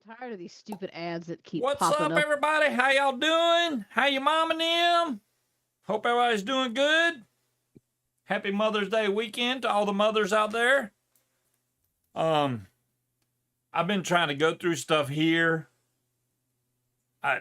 tired of these stupid ads that keep What's popping up, up. everybody? How y'all doing? How your mom and them? Hope everybody's doing good. Happy Mother's Day weekend to all the mothers out there. Um, I've been trying to go through stuff here.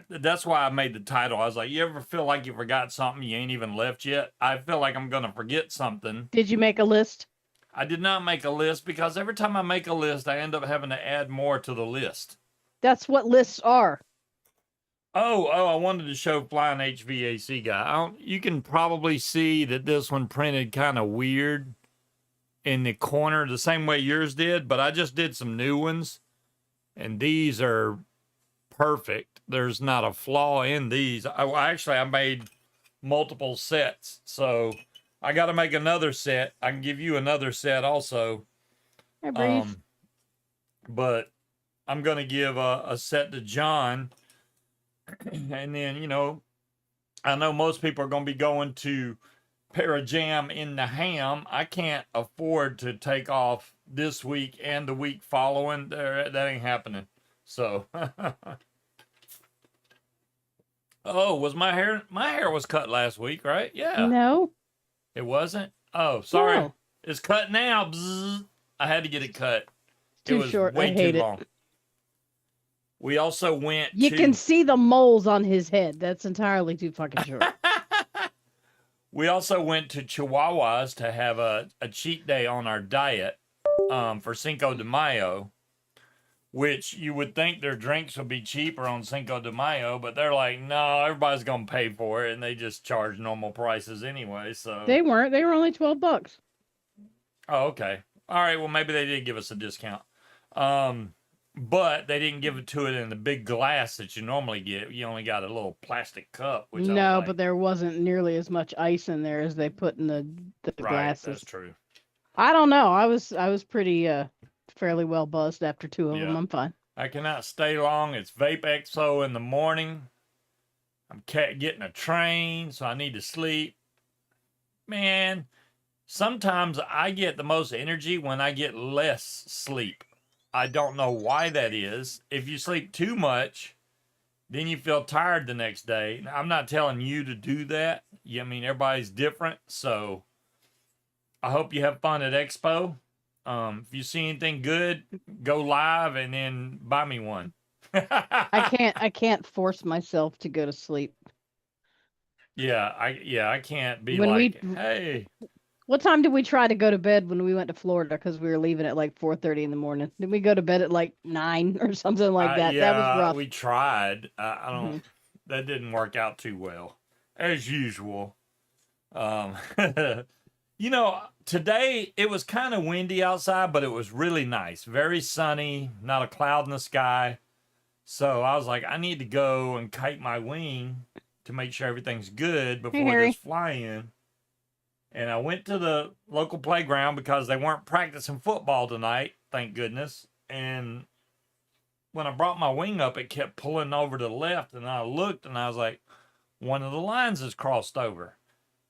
That's why I made the title. I was like, you ever feel like you forgot something you ain't even left yet? I feel like I'm gonna forget something. Did you make a list? I did not make a list because every time I make a list, I end up having to add more to the list. That's what lists are. Oh, I wanted to show Flying HVAC guy. You can probably see that this one printed kind of weird in the corner, the same way yours did, but I just did some new ones, and these are perfect. There's not a flaw in these. I made multiple sets, so I got to make another set. I can give you another set also. Hey, Breeze. But I'm going to give a set to John. And then, I know most people are going to be going to Parajam in the Ham. I can't afford to take off this week and the week following. That ain't happening. So, oh, was my hair? My hair was cut last week, right? Yeah. No. It wasn't? Oh, sorry. No. It's cut now. Bzzz. I had to get it cut. Too It was short. way I hate too it. long. We also went You to... can see the moles on his head. That's entirely too fucking short. We also went to Chihuahuas to have a cheat day on our diet for Cinco de Mayo, which you would think their drinks would be cheaper on Cinco de Mayo, but they're like, no, everybody's going to pay for it, and they just charge normal prices anyway. So They weren't. They were only $12. Oh, okay. All right, well, maybe they did give us a discount. But they didn't give it to it in the big glass that you normally get. You only got a little plastic cup. Which No, like, but there wasn't nearly as much ice in there as they put in the right, glasses. That's true. I don't know. I was pretty fairly well buzzed after two of them. I'm fine. I cannot stay long. It's Vape Expo in the morning. I'm getting a train, so I need to sleep. Man, sometimes I get the most energy when I get less sleep. I don't know why that is. If you sleep too much, then you feel tired the next day. Now, I'm not telling you to do that. I mean, everybody's different. So I hope you have fun at Expo. If you see anything good, go live and then buy me one. I can't force myself to go to sleep. I can't be When like, hey. What time did we try to go to bed when we went to Florida? Because we were leaving at like 4:30 in the morning. Did we go to bed at like 9 or something like that? Yeah, that was rough. We tried. I don't. That didn't work out too well, as usual. Today it was kind of windy outside, but it was really nice, very sunny, not a cloud in the sky. So I was like, I need to go and kite my wing to make sure everything's good before this fly-in. And I went to the local playground because they weren't practicing football tonight, thank goodness. And when I brought my wing up, it kept pulling over to the left. And I looked and I was like, one of the lines is crossed over.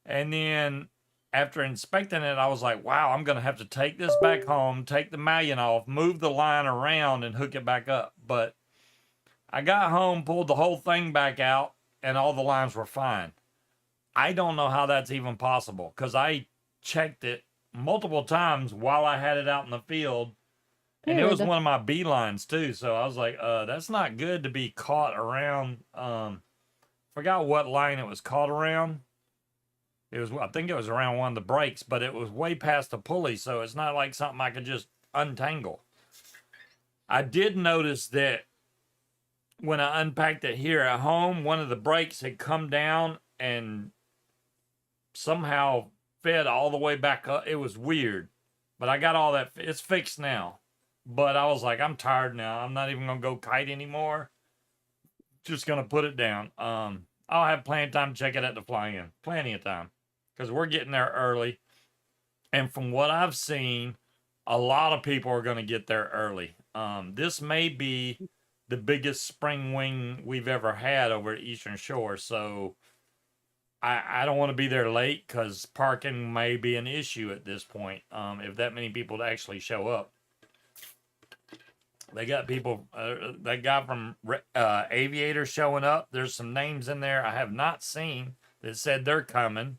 And then after inspecting it, I was like, wow, I'm going to have to take this back home, take the mullion off, move the line around and hook it back up. But I got home, pulled the whole thing back out, and all the lines were fine. I don't know how that's even possible because I checked it multiple times while I had it out in the field. And it was one of my B lines too. So I was like, that's not good to be caught around. Forgot what line it was caught around. I think it was around one of the brakes, but it was way past the pulley. So it's not like something I could just untangle. I did notice that when I unpacked it here at home, one of the brakes had come down and somehow fed all the way back up. It was weird, but I got all that. It's fixed now. But I was like, I'm tired now. I'm not even gonna go kite anymore. Just gonna put it down. I'll have plenty of time to check it at the fly-in. Plenty of time, because we're getting there early. And from what I've seen, a lot of people are gonna get there early. This may be the biggest spring wing we've ever had over at Eastern Shore, so I don't want to be there late because parking may be an issue at this point if that many people actually show up. They got people. That guy from Aviator showing up. There's some names in there I have not seen that said they're coming.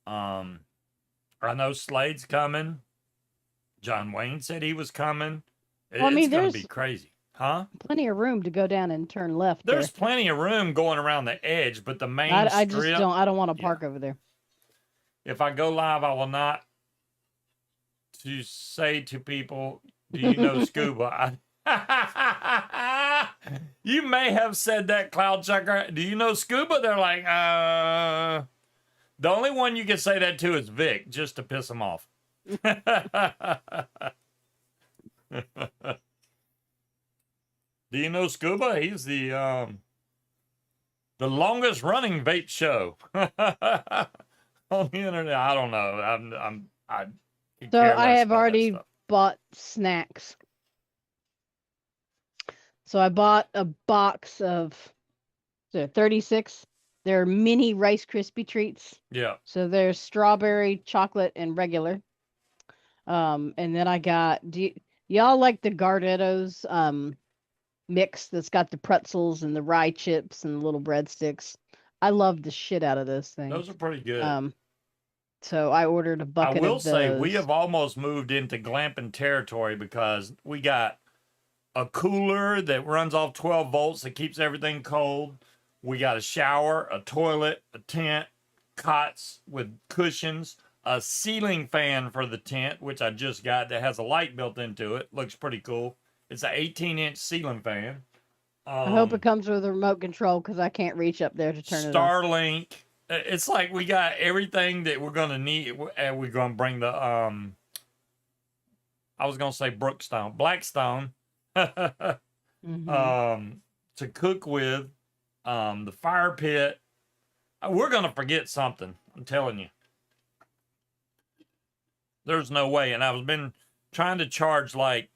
Um, I know Slade's coming. John Wayne said he was coming. Well, I It's mean, going to be there's crazy, huh? plenty of room to go down and turn left There's there. plenty of room going around the edge, but the main I just strip. don't. I don't want to Yeah. park over there. If I go live, I will not to say to people, "Do you know Scuba?" You may have said that, Cloud Checker. Do you know Scuba? They're like, The only one you can say that to is Vic, just to piss him off. Do you know Scuba? He's the longest running vape show on the internet. I don't know. I could So care I less have about that already stuff. bought snacks. So I bought a box of 36. They're mini Rice Krispie treats. Yeah. So there's strawberry, chocolate, and regular. And then I got. Y'all like the Gardetto's mix that's got the pretzels and the rye chips and the little breadsticks? I love the shit out of those Those things. are pretty good. So I ordered a I bucket will of say those. we have almost moved into glamping territory because we got a cooler that runs off 12 volts that keeps everything cold. We got a shower, a toilet, a tent, cots with cushions, a ceiling fan for the tent, which I just got that has a light built into it. Looks pretty cool. It's an 18-inch ceiling fan. I hope it comes with a remote control because I can't reach up there to turn it on. Starlink. It's like we got everything that we're gonna need, and we're gonna bring the I was gonna say Brookstone, Blackstone, Mm-hmm. to cook with, the fire pit. We're gonna forget something. I'm telling you. There's no way. And I've been trying to charge like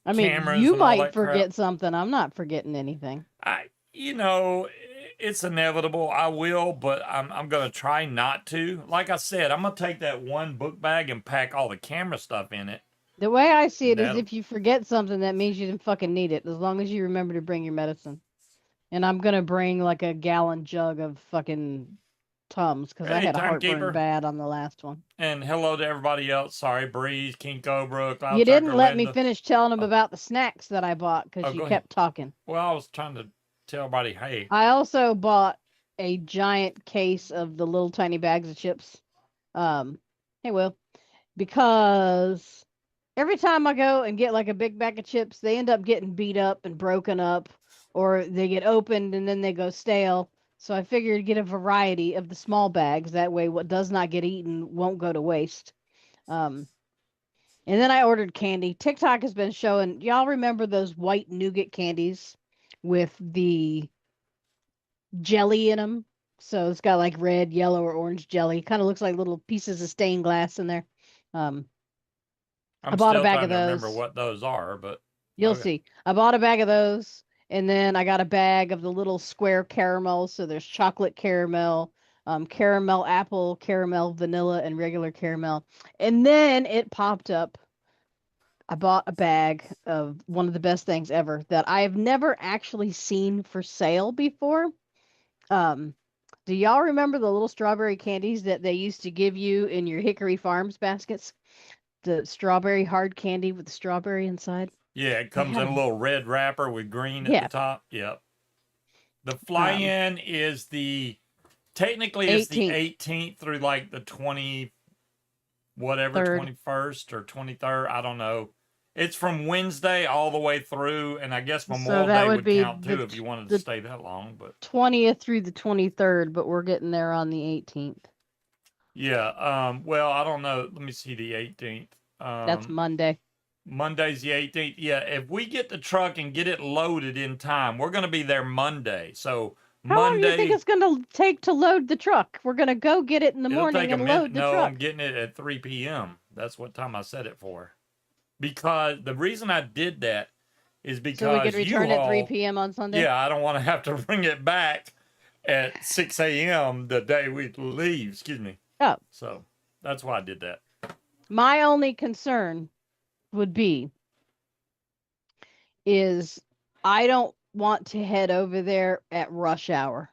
I mean, cameras you and all might that crap. forget something. I'm not forgetting anything. You know, it's inevitable. I will, but I'm gonna try not to. Like I said, I'm gonna take that one book bag and pack all the camera stuff in it. The way I see it is That if you forget something, that means you didn't fucking need it, as long as you remember to bring your medicine. And I'm gonna bring like a gallon jug of fucking Tums because I Hey, had a heartburn timekeeper, bad on the last one. and hello to everybody else. Sorry, Breeze, King Cobra, You Cloud didn't Tracker, let me Linda. finish telling them Oh, about the snacks that I bought oh, because you go ahead. kept talking. Well, I was trying to tell everybody, hey, I also bought a giant case of the little tiny bags of chips. Hey, Will, because every time I go and get like a big bag of chips, they end up getting beat up and broken up, or they get opened and then they go stale. So I figured to get a variety of the small bags. That way, what does not get eaten won't go to waste. Um, and then I ordered candy. TikTok has been showing. Y'all remember those white nougat candies with the jelly in them? So it's got like red, yellow, or orange jelly. Kind of looks like little pieces of stained glass in there. Um, I I'm bought a still bag trying of to remember those. what those are, but You'll okay. see. I bought a bag of those, and then I got a bag of the little square caramels. So there's chocolate caramel, caramel apple, caramel vanilla, and regular caramel. And then it popped up. I bought a bag of one of the best things ever that I have never actually seen for sale before. Um, do y'all remember the little strawberry candies that they used to give you in your Hickory Farms baskets? The strawberry hard candy with the strawberry inside? Yeah, it They comes had in a them. little red wrapper with green at the Yeah. top. Yep. The Um, fly-in is technically it's the 18th, 18th through like the 20 whatever 3rd. 21st or 23rd. I don't know. It's from Wednesday all the way through, and I guess So Memorial that Day would would be count too if you wanted to the stay that long. But 20th through the 23rd, but we're getting there on the 18th. yeah, well, I don't know. Let me see the 18th. That's Monday. Monday's the 18th. Yeah, if we get the truck and get it loaded in time, we're going to be there Monday. So How long do you think Monday, it's going to take to load the truck? We're going to go get it in the it'll morning take a and minute. load the No, I'm truck. getting it at 3 p.m. That's what time I set it for. Because the reason I did that is So we could because return at 3 U-Haul, p.m. on Sunday? yeah, I don't want to have to bring it back at 6 a.m. the day we leave. Excuse me. Oh, So that's why I did that. my only concern would be is I don't want to head over there at rush hour.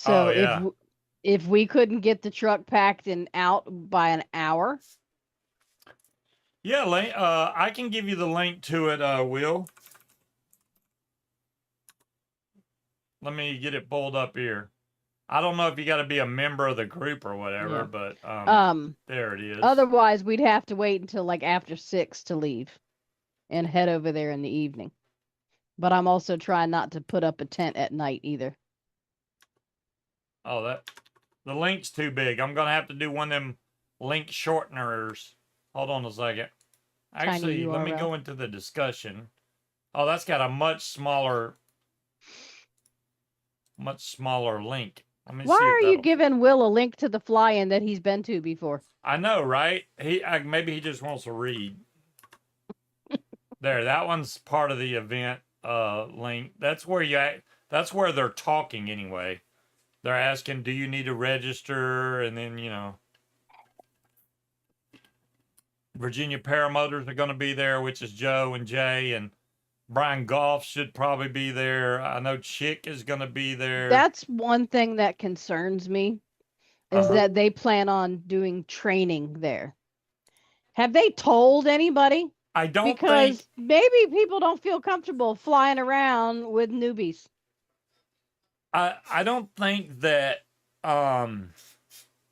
Oh So yeah. if we couldn't get the truck packed and out by an hour, Yeah, I can give you the link to it, Will. Let me get it pulled up here. I don't know if you got to be a member of the group or whatever, yeah. but Um, there it is. Otherwise we'd have to wait until like after 6 to leave and head over there in the evening. But I'm also trying not to put up a tent at night either. Oh, the link's too big. I'm gonna have to do one of them link shorteners. Hold on a second. Tiny Actually, let me URL. go into the discussion. Oh, that's got a much smaller link. Let me Why see if are you that'll. giving Will a link to the fly-in that he's been to before? I know, right? Maybe he just wants to read. There, that one's part of the event link. That's where that's where they're talking anyway. They're asking, do you need to register? And then, Virginia Paramotors are going to be there, which is Joe and Jay, and Brian Goff should probably be there. I know Chick is going to be there. That's one thing that concerns me is Uh-huh. that they plan on doing training there. Have they told anybody? I don't think Because maybe people don't feel comfortable flying around with newbies. I don't think that um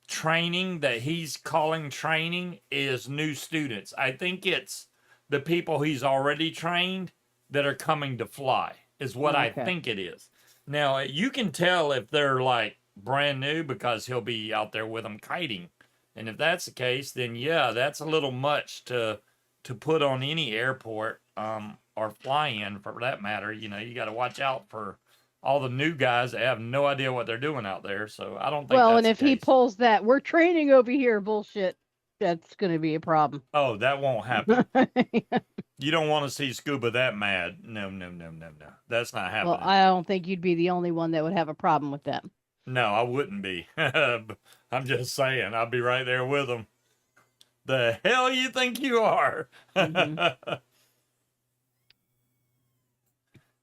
training that he's calling training is new students. I think it's the people he's already trained that are coming to fly, is what I Okay. think it is. Now, you can tell if they're like brand new because he'll be out there with them kiting. And if that's the case, then yeah, that's a little much to put on any airport or fly in for that matter. You got to watch out for all the new guys that have no idea what they're doing out there. So I don't think Well, and that's the if he case. pulls that, we're training over here bullshit, that's going to be a problem. Oh, that won't happen. You don't want to see Scuba that mad. No, no, no, no, no. That's not Well, happening. I don't think you'd be the only one that would have a problem with that. No, I wouldn't be. I'm just saying, I'll be right there with him. The hell you think you are? Hmm.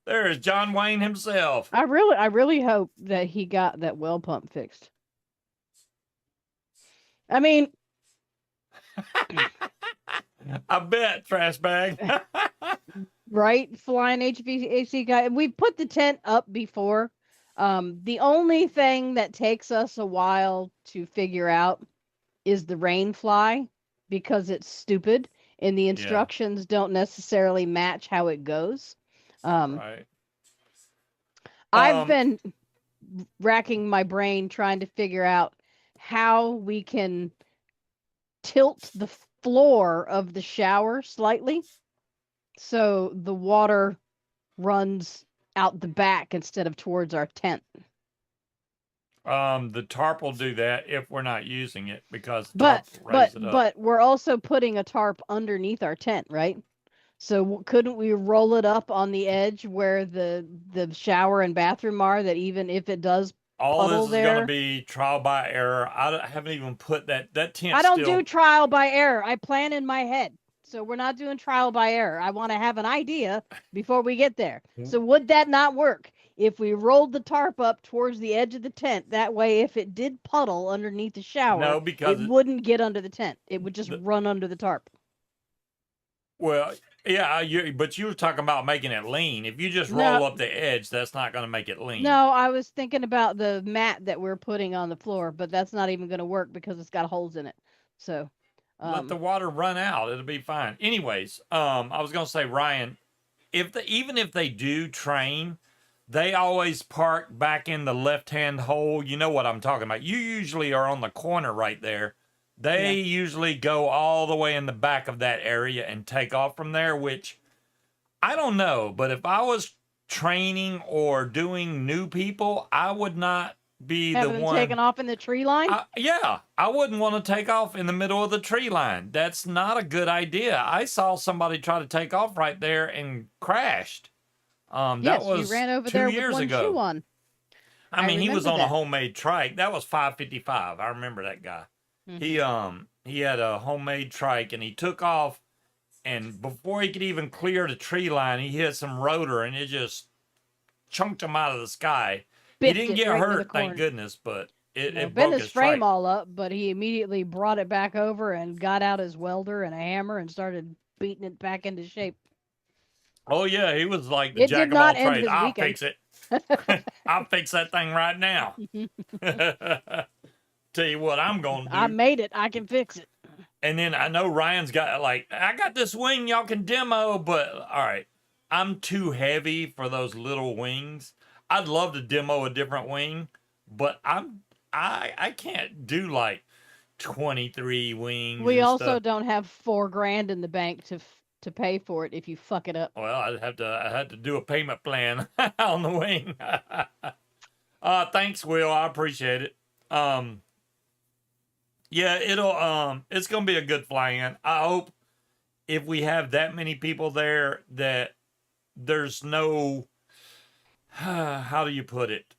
There is John Wayne himself. I really hope that he got that well pump fixed. I mean, I bet, trash bag. right, flying HVAC guy. We put the tent up before. The only thing that takes us a while to figure out is the rain fly because it's stupid and the Yeah, instructions don't necessarily match how it goes. Um, right. I've Um, been racking my brain trying to figure out how we can tilt the floor of the shower slightly so the water runs out the back instead of towards our tent. the tarp will do that if we're not using it because the But tarp will raise it up. we're also putting a tarp underneath our tent, right? So couldn't we roll it up on the edge where the shower and bathroom are that even if it does All puddle this is going to there? be trial by error. Haven't even put that tent I don't do still. trial by error. I plan in my head. So we're not doing trial by error. I want to have an idea before we get there. So would that not work if we rolled the tarp up towards the edge of the tent? That way, if it did puddle underneath the shower, No, because it wouldn't get under the tent. It would just the, run under the tarp. well, yeah, but you were talking about making it lean. If you just No, roll up the edge, that's not going to make it lean. no, I was thinking about the mat that we're putting on the floor, but that's not even going to work because it's got holes in it. So, Let the um, water run out; it'll be fine. Anyways, I was going to say, Ryan, even if they do train, they always park back in the left-hand hole. You know what I'm talking about. You usually are on the corner right there. They yeah. usually go all the way in the back of that area and take off from there, which I don't know, but if I was training or doing new people, I would not be the Having them taken one. off in the tree line? Yeah, I wouldn't want to take off in the middle of the tree line. That's not a good idea. I saw somebody try to take off right there and crashed. That Yes, you was had over 2 there with years one shoe ago. on. I I mean, he was remember on a that. homemade trike. That was 555. I remember that guy. Hmm. He had a homemade trike and he took off and before he could even clear the tree line, he hit some rotor, and it just chunked him out of the sky. He Biffed didn't it get right into the hurt, thank corner. goodness, but No, it bent broke his his frame trike. all up, but he immediately brought it back over and got out his welder and a hammer and started beating it back into shape. Oh yeah, he was like the It jack did of all not end trades. his I'll weekend. fix it. I'll fix that thing right now. Tell you what I'm gonna I do. made it. I can fix it. And then I know Ryan's got like, I got this wing y'all can demo, but all right, I'm too heavy for those little wings. I'd love to demo a different wing, but I can't do like 23 wings We and also stuff. don't have $4,000 in the bank to pay for it if you fuck it up. Well, I had to do a payment plan on the wing. Thanks, Will. I appreciate it. Yeah, it's gonna be a good fly-in. I hope if we have that many people there that there's no how do you put it,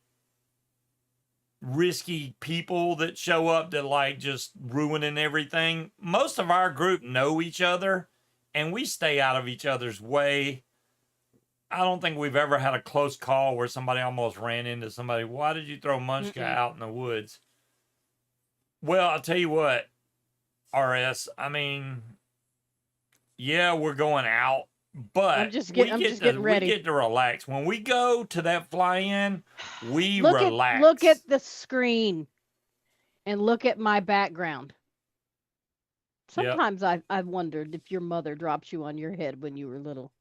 risky people that show up that like just ruining everything. Most of our group know each other and we stay out of each other's way. I don't think we've ever had a close call where somebody almost ran into somebody. Why did you throw Munchka Mm-mm. out in the woods? Well, I'll tell you what, RS, I mean, yeah, we're going out, but I'm just getting we ready. get to relax. When we go to that fly-in, we Look at relax. the screen and look at my background. Yep. Sometimes I've wondered if your mother dropped you on your head when you were little.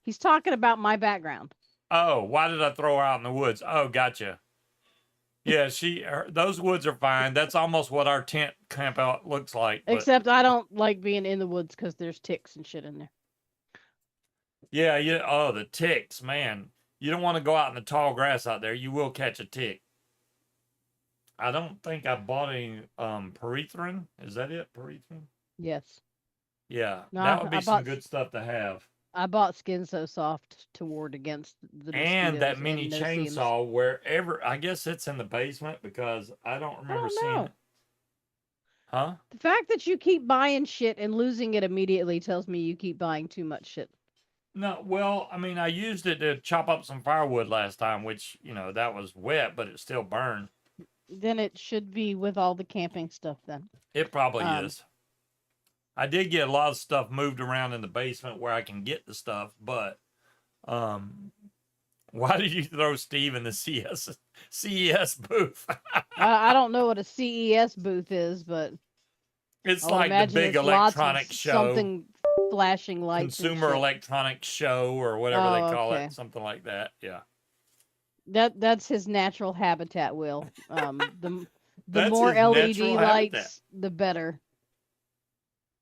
He's talking about my background. Oh, why did I throw her out in the woods? Oh, gotcha. Yeah, those woods are fine. That's almost what our tent camp out looks like. But Except I don't like being in the woods because there's ticks and shit in there. yeah, oh, the ticks, man. You don't want to go out in the tall grass out there. You will catch a tick. I don't think I bought any perethrin. Is that it? Perethrin? Yes. Yeah, No, that would be some good stuff to have. I bought Skin So Soft to ward against the And that mosquitoes mini and no-see-ums. chainsaw, wherever, I guess it's in the basement because I don't I remember don't seeing know. it. Huh? The fact that you keep buying shit and losing it immediately tells me you keep buying too much shit. No, well, I mean, I used it to chop up some firewood last time, which, that was wet, but it still burned. Then it should be with all the camping stuff then. It probably Um, is. I did get a lot of stuff moved around in the basement where I can get the stuff, but um, why did you throw Steve in the CES booth? I don't know what a CES booth is, but It's I would like the imagine big it's lots of electronic show, something flashing lights and consumer shit. electronics show, or whatever they Oh, call okay. it, something like that. Yeah, That's his natural habitat, Will. The that's more his natural LED habitat. lights, the better.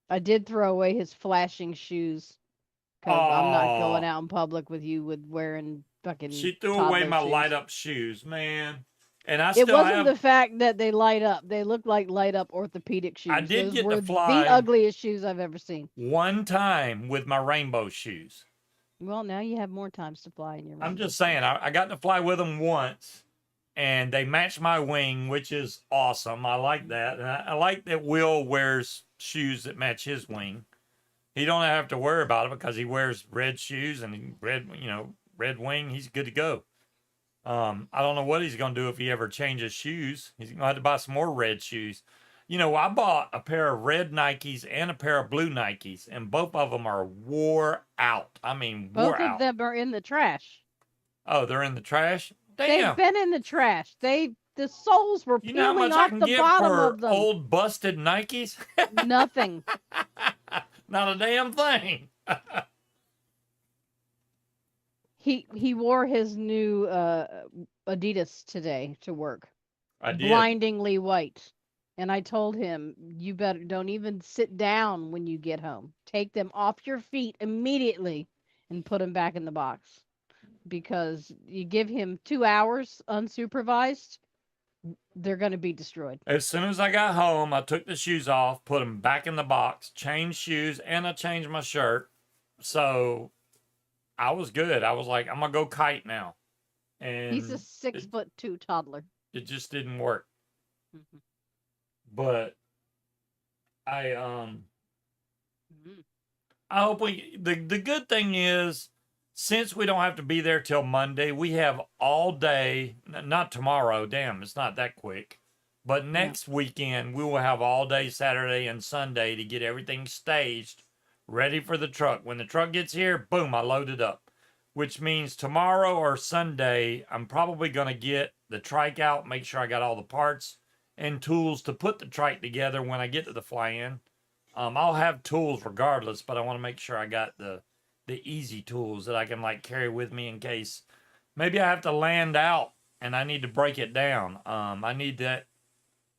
I did throw away his flashing shoes because I'm not going Oh, out in public with you with wearing fucking she threw away toddler my light shoes. up shoes, man. And I It still wasn't have. the fact that they light up. They look like light up orthopedic I shoes. did Those get to were the fly ugliest shoes I've ever seen. one time with my rainbow shoes. Well, now you have more times to fly in your I'm rainbow just saying, shoes. I got to fly with them once, and they match my wing, which is awesome. I like that. And I like that Will wears shoes that match his wing. He don't have to worry about it because he wears red shoes and red wing. He's good to go. I don't know what he's gonna do if he ever changes shoes. He's gonna have to buy some more red shoes. I bought a pair of red Nikes and a pair of blue Nikes, and both of them are wore out. I mean, wore Both of out. them are in the trash. Oh, they're in the trash? They've Damn. been in the trash. The soles were You know how peeling much I off can the get bottom for of them. old busted Nikes? Nothing. Not a damn thing. He wore his new Adidas today to work. I did. Blindingly white. And I told him, you better don't even sit down when you get home. Take them off your feet immediately and put them back in the box. Because you give him 2 hours unsupervised, they're going to be destroyed. As soon as I got home, I took the shoes off, put them back in the box, changed shoes, and I changed my shirt. So I was good. I was like, I'm gonna go kite now. And He's a 6'2" toddler. it just didn't work. Mhm. But I Mhm. I hope the good thing is, since we don't have to be there till Monday, we have all day, not tomorrow, damn, it's not that quick. But No. next weekend, we will have all day Saturday and Sunday to get everything staged, ready for the truck. When the truck gets here, boom, I load it up. Which means tomorrow or Sunday, I'm probably going to get the trike out, make sure I got all the parts and tools to put the trike together when I get to the fly-in. I'll have tools regardless, but I want to make sure I got the easy tools that I can like carry with me in case maybe I have to land out and I need to break it down. I need that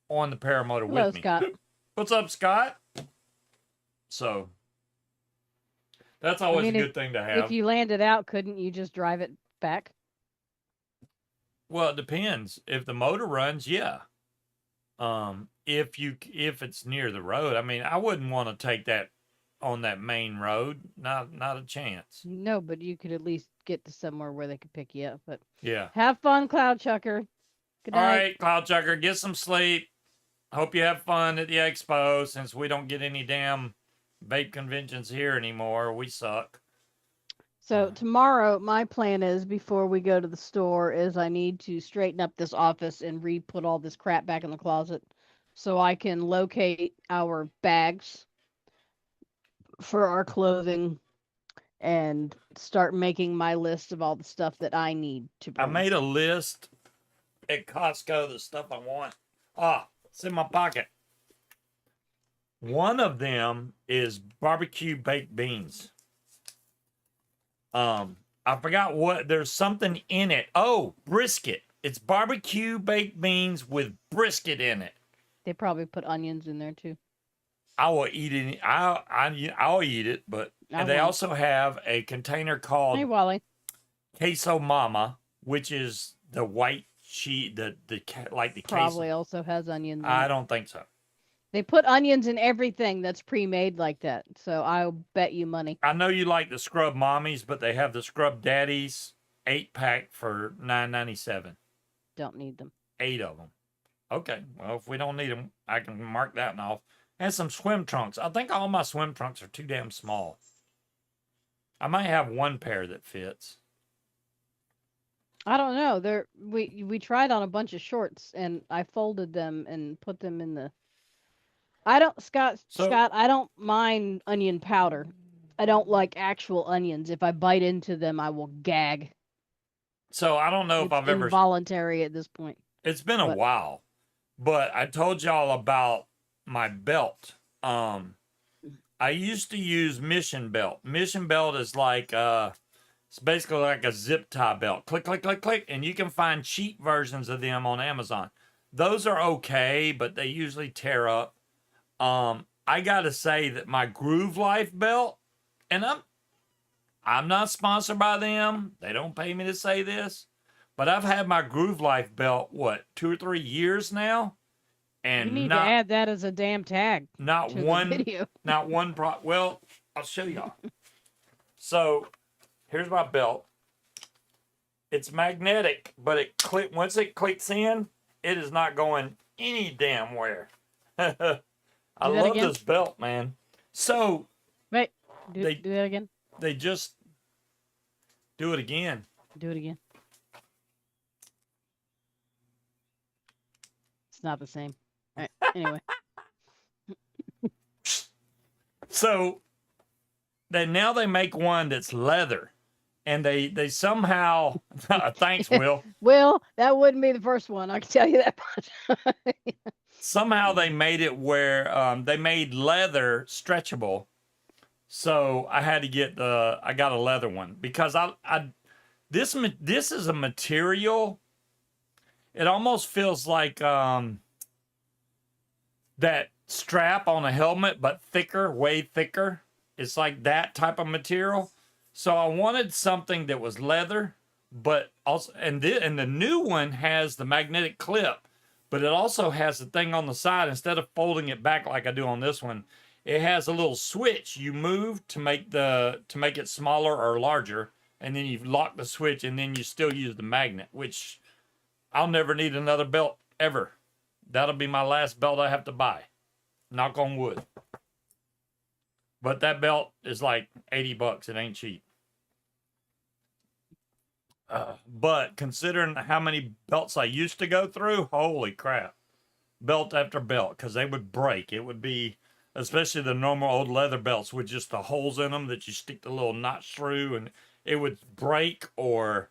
on the paramotor Hello, with me. Scott. What's up, Scott? So that's I always mean, a good thing to if have. you landed out, couldn't you just drive it back? Well, it depends. If the motor runs, yeah. If it's near the road, I mean, I wouldn't want to take that on that main road. Not a chance. No, but you could at least get to somewhere where they could pick you up. But Yeah. have fun, Cloud Chucker. Good All night. right, Cloud Chucker, get some sleep. Hope you have fun at the expo since we don't get any damn vape conventions here anymore. We suck. So tomorrow, my plan is before we go to the store is I need to straighten up this office and re-put all this crap back in the closet so I can locate our bags for our clothing and start making my list of all the stuff that I need to I bring. made a list at Costco, the stuff I want. Ah, it's in my pocket. One of them is barbecue baked beans. I forgot what, there's something in it. Oh, brisket. It's barbecue baked beans with brisket in it. They probably put onions in there too. I will eat it. I'll eat it, but and they won't. also have a container called Hey, Wally. Queso Mama, which is the white cheese, like the Probably queso. also has onions in I it. don't think so. They put onions in everything that's pre-made like that. So I'll bet you money. I know you like the Scrub Mommies, but they have the Scrub Daddies 8-pack for $9.97. Don't need them. 8 of them. Okay, well, if we don't need them, I can mark that one off. And some swim trunks. I think all my swim trunks are too damn small. I might have one pair that fits. I don't know. We tried on a bunch of shorts and I folded them and put them in the Scott, I don't mind onion powder. I don't like actual onions. If I bite into them, I will gag. So I don't know if It's I've ever. involuntary at this point. It's been a while, but I told y'all about my belt. I used to use Mission Belt. Mission Belt is like it's basically like a zip tie belt. Click, click, click, click, and you can find cheap versions of them on Amazon. Those are okay, but they usually tear up. I gotta say that my Groove Life belt, and I'm not sponsored by them. They don't pay me to say this, but I've had my Groove Life belt 2 or 3 years now, and you need to add that as a damn tag. Not to one the video. Not one well, I'll show y'all. So here's my belt. It's magnetic, but once it clicks in, it is not going any damn where. I love this belt, man. So wait, do that again. They just do it again. Do it again. It's not the same. All right, anyway. So now they make one that's leather, and they somehow thanks, Will. Will, that wouldn't be the first one. I can tell you that much. Somehow they made it where they made leather stretchable. So I had to get I got a leather one because this is a material. It almost feels like that strap on a helmet, but thicker, way thicker. It's like that type of material. So I wanted something that was leather, but also, and the new one has the magnetic clip, but it also has the thing on the side. Instead of folding it back like I do on this one, it has a little switch you move to make it smaller or larger, and then you lock the switch, and then you still use the magnet, which I'll never need another belt ever. That'll be my last belt I have to buy. Knock on wood. But that belt is like $80. It ain't cheap. But considering how many belts I used to go through, holy crap. Belt after belt, because they would break. It would be, especially the normal old leather belts with just the holes in them that you stick the little notch through, and it would break, or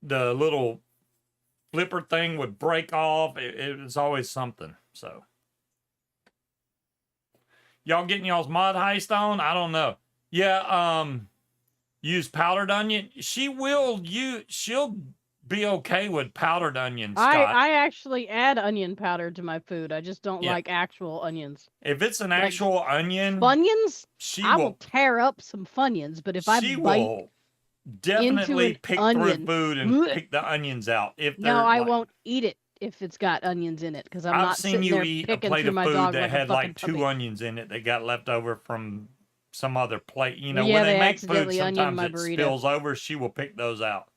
the little flipper thing would break off. It was always something. So, y'all getting y'all's mod heist on? I don't know. Yeah, use powdered onion. She'll be okay with powdered onion, Scott. I actually add onion powder to my food. I just don't Yeah. like actual onions. If it's an Like, actual onion, Funyuns? she I will will tear up some Funyuns, but if I she bite will into definitely an pick through onion, food and bleh, pick the onions out if no, they're I like. won't eat it if it's got onions in it, because I'm I've not seen sitting you there eat a picking plate through of my food dog that like a had fucking like 2 puppy. onions in it that got left over from some other plate. You know, Yeah, when they they make food, accidentally onioned sometimes my it burrito. spills over. She will pick those out.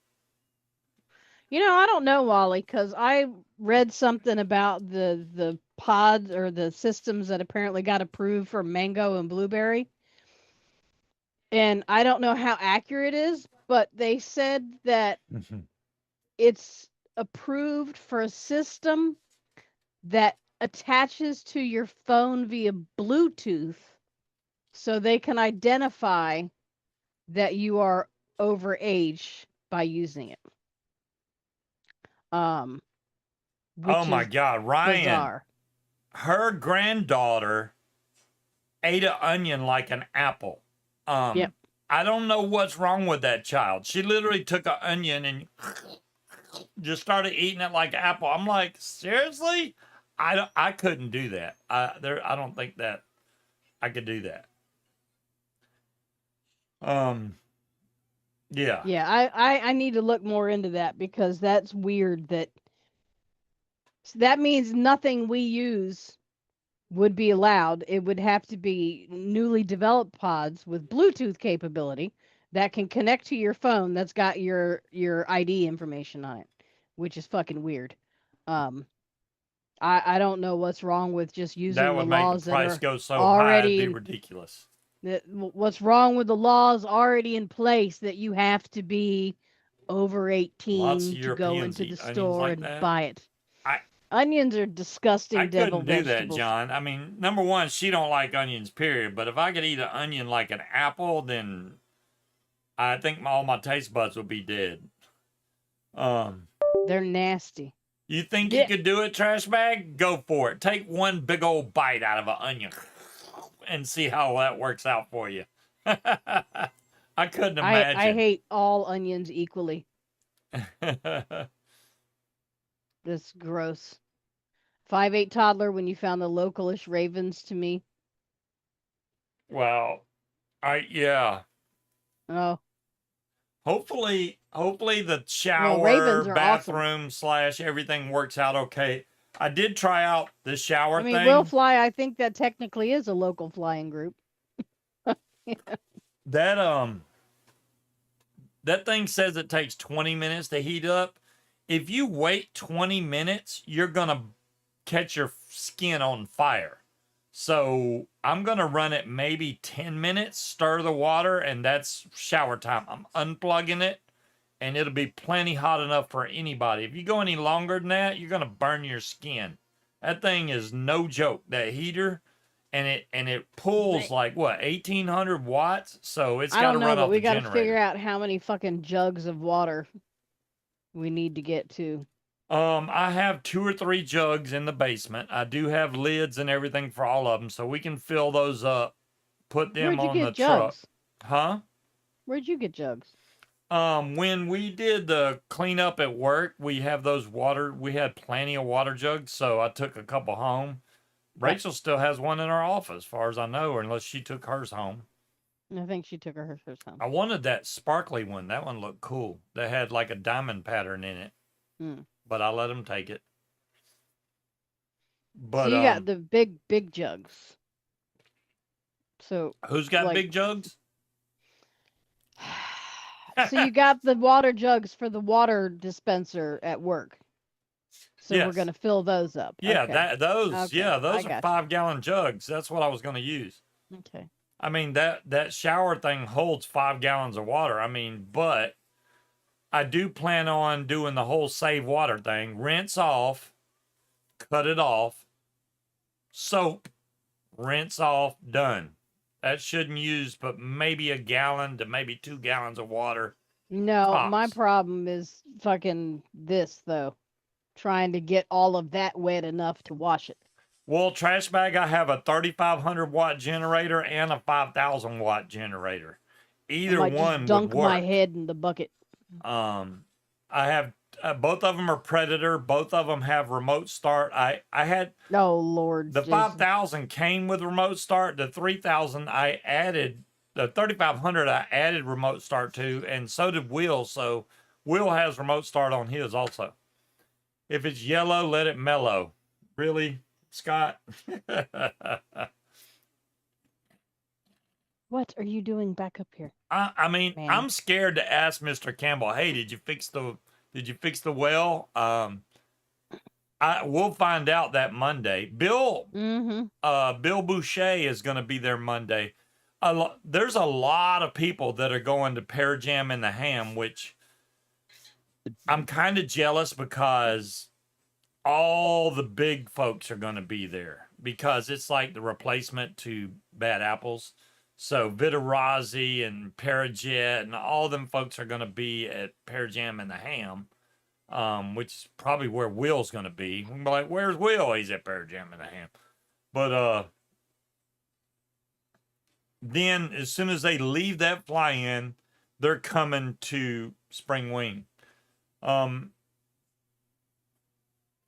You know, I don't know, Wally, because I read something about the pods or the systems that apparently got approved for mango and blueberry. And I don't know how accurate it is, but they said that it's approved for a system that attaches to your phone via Bluetooth so they can identify that you are over age by using it. Oh Which my is God, Ryan, bizarre. her granddaughter ate an onion like an apple. Yep. I don't know what's wrong with that child. She literally took an onion and just started eating it like apple. I'm like, seriously? I couldn't do that. I don't think that I could do that. Um, yeah. Yeah, I need to look more into that because that's weird that means nothing we use would be allowed. It would have to be newly developed pods with Bluetooth capability that can connect to your phone that's got your ID information on it, which is fucking weird. Um I don't know what's wrong with just That using the would make the laws that price are go so high it'd already be in ridiculous. what's wrong with the laws already in place that you have to be over Lots of 18 to go Europeans into the eat onions store like and that. buy it. I Onions are I disgusting devil couldn't do that, vegetables. John. I mean, number one, she don't like onions, period. But if I could eat an onion like an apple, then I think all my taste buds would be dead. Um, They're nasty. you think you Yeah. could do it, trash bag? Go for it. Take one big old bite out of an onion and see how that works out for you. I couldn't I imagine. hate all onions equally. That's gross. 5'8" toddler when you found the localish ravens to me. Well, yeah. Oh, Hopefully the well, shower, ravens are awesome. bathroom slash everything works out okay. I did try out the shower I mean, Will thing. Fly, I think that technically is a local flying group. That that thing says it takes 20 minutes to heat up. If you wait 20 minutes, you're gonna catch your skin on fire. So I'm gonna run it maybe 10 minutes, stir the water, and that's shower time. I'm unplugging it, and it'll be plenty hot enough for anybody. If you go any longer than that, you're gonna burn your skin. That thing is no joke. That heater, and it pulls like what 1,800 watts, so it's I got don't to know, run but off we the got to figure generator. out how many fucking jugs of water we need to get to. I have 2 or 3 jugs in the basement. I do have lids and everything for all of them, so we can fill those up, put them Where'd you on the get truck. jugs? Huh? Where'd you get jugs? When we did the cleanup at work, we have those water. We had plenty of water jugs, so I took a couple home. Okay. Rachel still has one in her office, as far as I know, unless she took hers home. I think she took her hers home. I wanted that sparkly one. That one looked cool. That had like a diamond pattern in it, but I let them take it. So But you got the big jugs. So who's got like big jugs? so you got the water jugs for the water dispenser at work. So we're Yes. gonna fill those up. Yeah, Okay. those Okay. I are got 5-gallon jugs. That's what I was going to use. you. Okay. I mean that shower thing holds 5 gallons of water. I mean, but I do plan on doing the whole save water thing. Rinse off, cut it off, soap, rinse off, done. That shouldn't use but maybe a gallon to maybe 2 gallons of water No, my tops. problem is fucking this though. Trying to get all of that wet enough to wash it. Well, trash bag, I have a 3,500 watt generator and a 5,000 watt generator. I Either might just one would dunk my work. head in the bucket. Um, I have both of them are Predator. Both of them have remote start. I had Oh Lord the Jesus. 5,000 came with remote start. The 3,000 I added. The 3,500 I added remote start to, and so did Will. So Will has remote start on his also. If it's yellow, let it mellow. Really, Scott? What are you doing back up here, I mean, man? I'm scared to ask Mr. Campbell. Hey, did you fix the well? We'll find out that Monday. Mm-hmm. Bill Boucher is going to be there Monday. There's a lot of people that are going to Pear Jam in the Ham, which I'm kind of jealous because all the big folks are going to be there because it's like the replacement to Bad Apples. So Vitarazzi and Parajet and all them folks are going to be at Pear Jam and the Ham, which is probably where Will's going to be. We can be like, "Where's Will?" He's at Pear Jam and the Ham. But then as soon as they leave that fly-in, they're coming to Spring Wing. Um,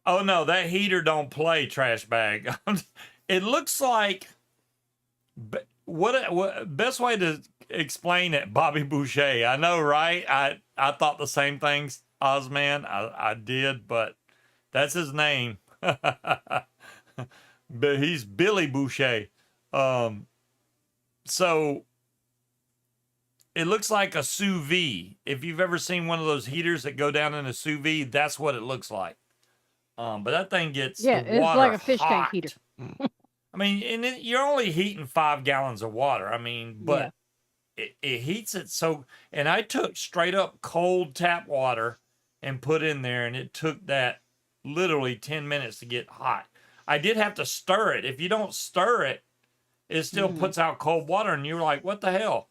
oh no, that heater don't play, trash bag. It looks like what best way to explain it, Bobby Boucher. I know, right? I thought the same things, Ozman. I did, but that's his name. But he's Billy Boucher. Um, so it looks like a sous vide. If you've ever seen one of those heaters that go down in a sous vide, that's what it looks like. But that thing gets the Yeah, it's like water a fish tank heater. hot. I mean, you're only heating 5 gallons of water. I mean, Yeah. but it heats it so. And I took straight up cold tap water and put in there, and it took that literally 10 minutes to get hot. I did have to stir it. If you don't stir it, it still Mm-hmm. puts out cold water, and you're like, what the hell?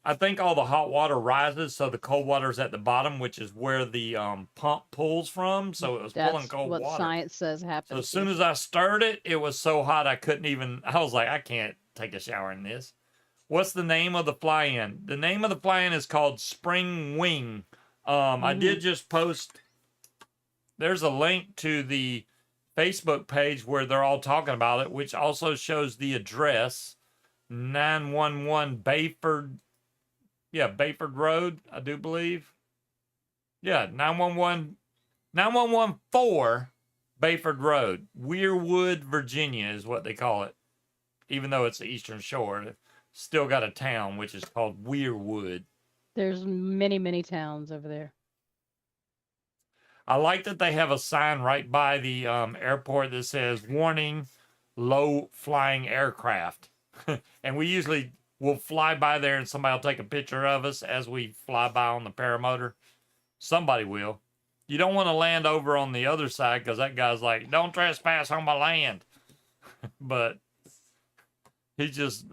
I think all the hot water rises, so the cold water is at the bottom, which is where the pump pulls from. So it was pulling That's cold what water. science says So as happens. soon Yes. as I stirred it, it was so hot I couldn't even. I was like, I can't take a shower in this. What's the name of the fly-in? The name of the fly-in is called Spring Wing. I Mm-hmm. did just post. There's a link to the Facebook page where they're all talking about it, which also shows the address, 911 Bayford. Yeah, Bayford Road, I do believe. Yeah, 9114 Bayford Road, Weirwood, Virginia is what they call it. Even though it's the Eastern Shore, it's still got a town which is called Weirwood. There's many, many towns over there. I like that they have a sign right by the airport that says "Warning: Low Flying Aircraft," and we usually will fly by there and somebody will take a picture of us as we fly by on the paramotor. Somebody will. You don't want to land over on the other side because that guy's like, "Don't trespass on my land." But he's just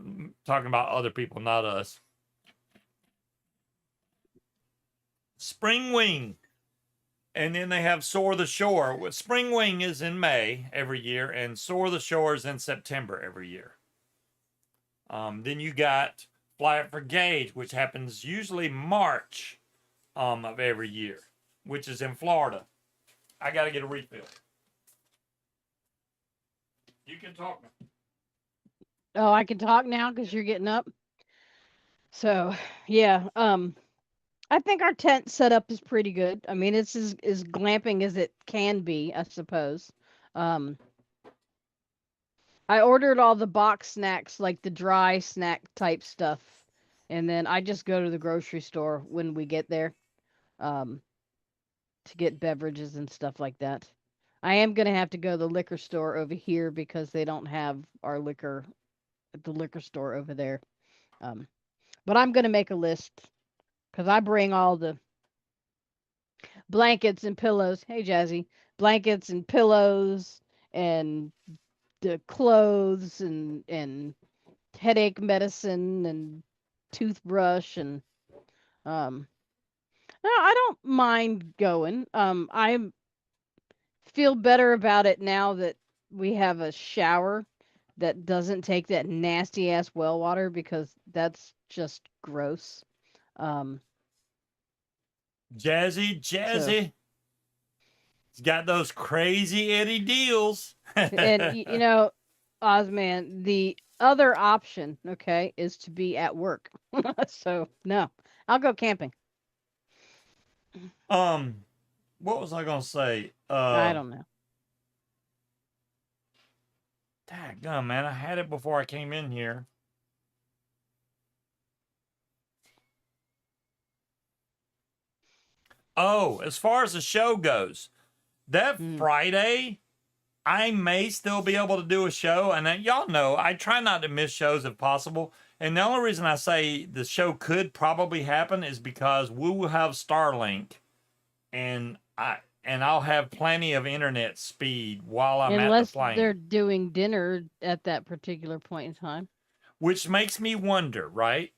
talking about other people, not us. Spring Wing. And then they have Soar the Shore. Spring Wing is in May every year, and Soar the Shore is in September every year. Then you got Fly It for Gauge, which happens usually March of every year, which is in Florida. I got to get a refill. You can talk now. Oh, I can talk now because you're getting up. So, yeah. I think our tent setup is pretty good. I mean, it's as glamping as it can be, I suppose. Um, I ordered all the box snacks, like the dry snack type stuff, and then I just go to the grocery store when we get there, um, to get beverages and stuff like that. I am gonna have to go to the liquor store over here because they don't have our liquor at the liquor store over there. Um, but I'm gonna make a list because I bring all the blankets and pillows. Hey, Jazzy, blankets and pillows and the clothes and headache medicine and toothbrush and um. No, I don't mind going. I feel better about it now that we have a shower that doesn't take that nasty ass well water because that's just gross. Um, Jazzy, so Jazzy. He's got those crazy Eddie deals. and you know, Ozman, the other option, okay, is to be at work. So no, I'll go camping. um, what was I gonna say? I don't know. Dadgum, man, I had it before I came in here. Oh, as far as the show goes, that Mm. Friday, I may still be able to do a show. And y'all know I try not to miss shows if possible. And the only reason I say the show could probably happen is because we will have Starlink, and I'll have plenty of internet speed while I'm at the Unless plane. they're doing dinner at that particular point in time. Which makes me wonder, right?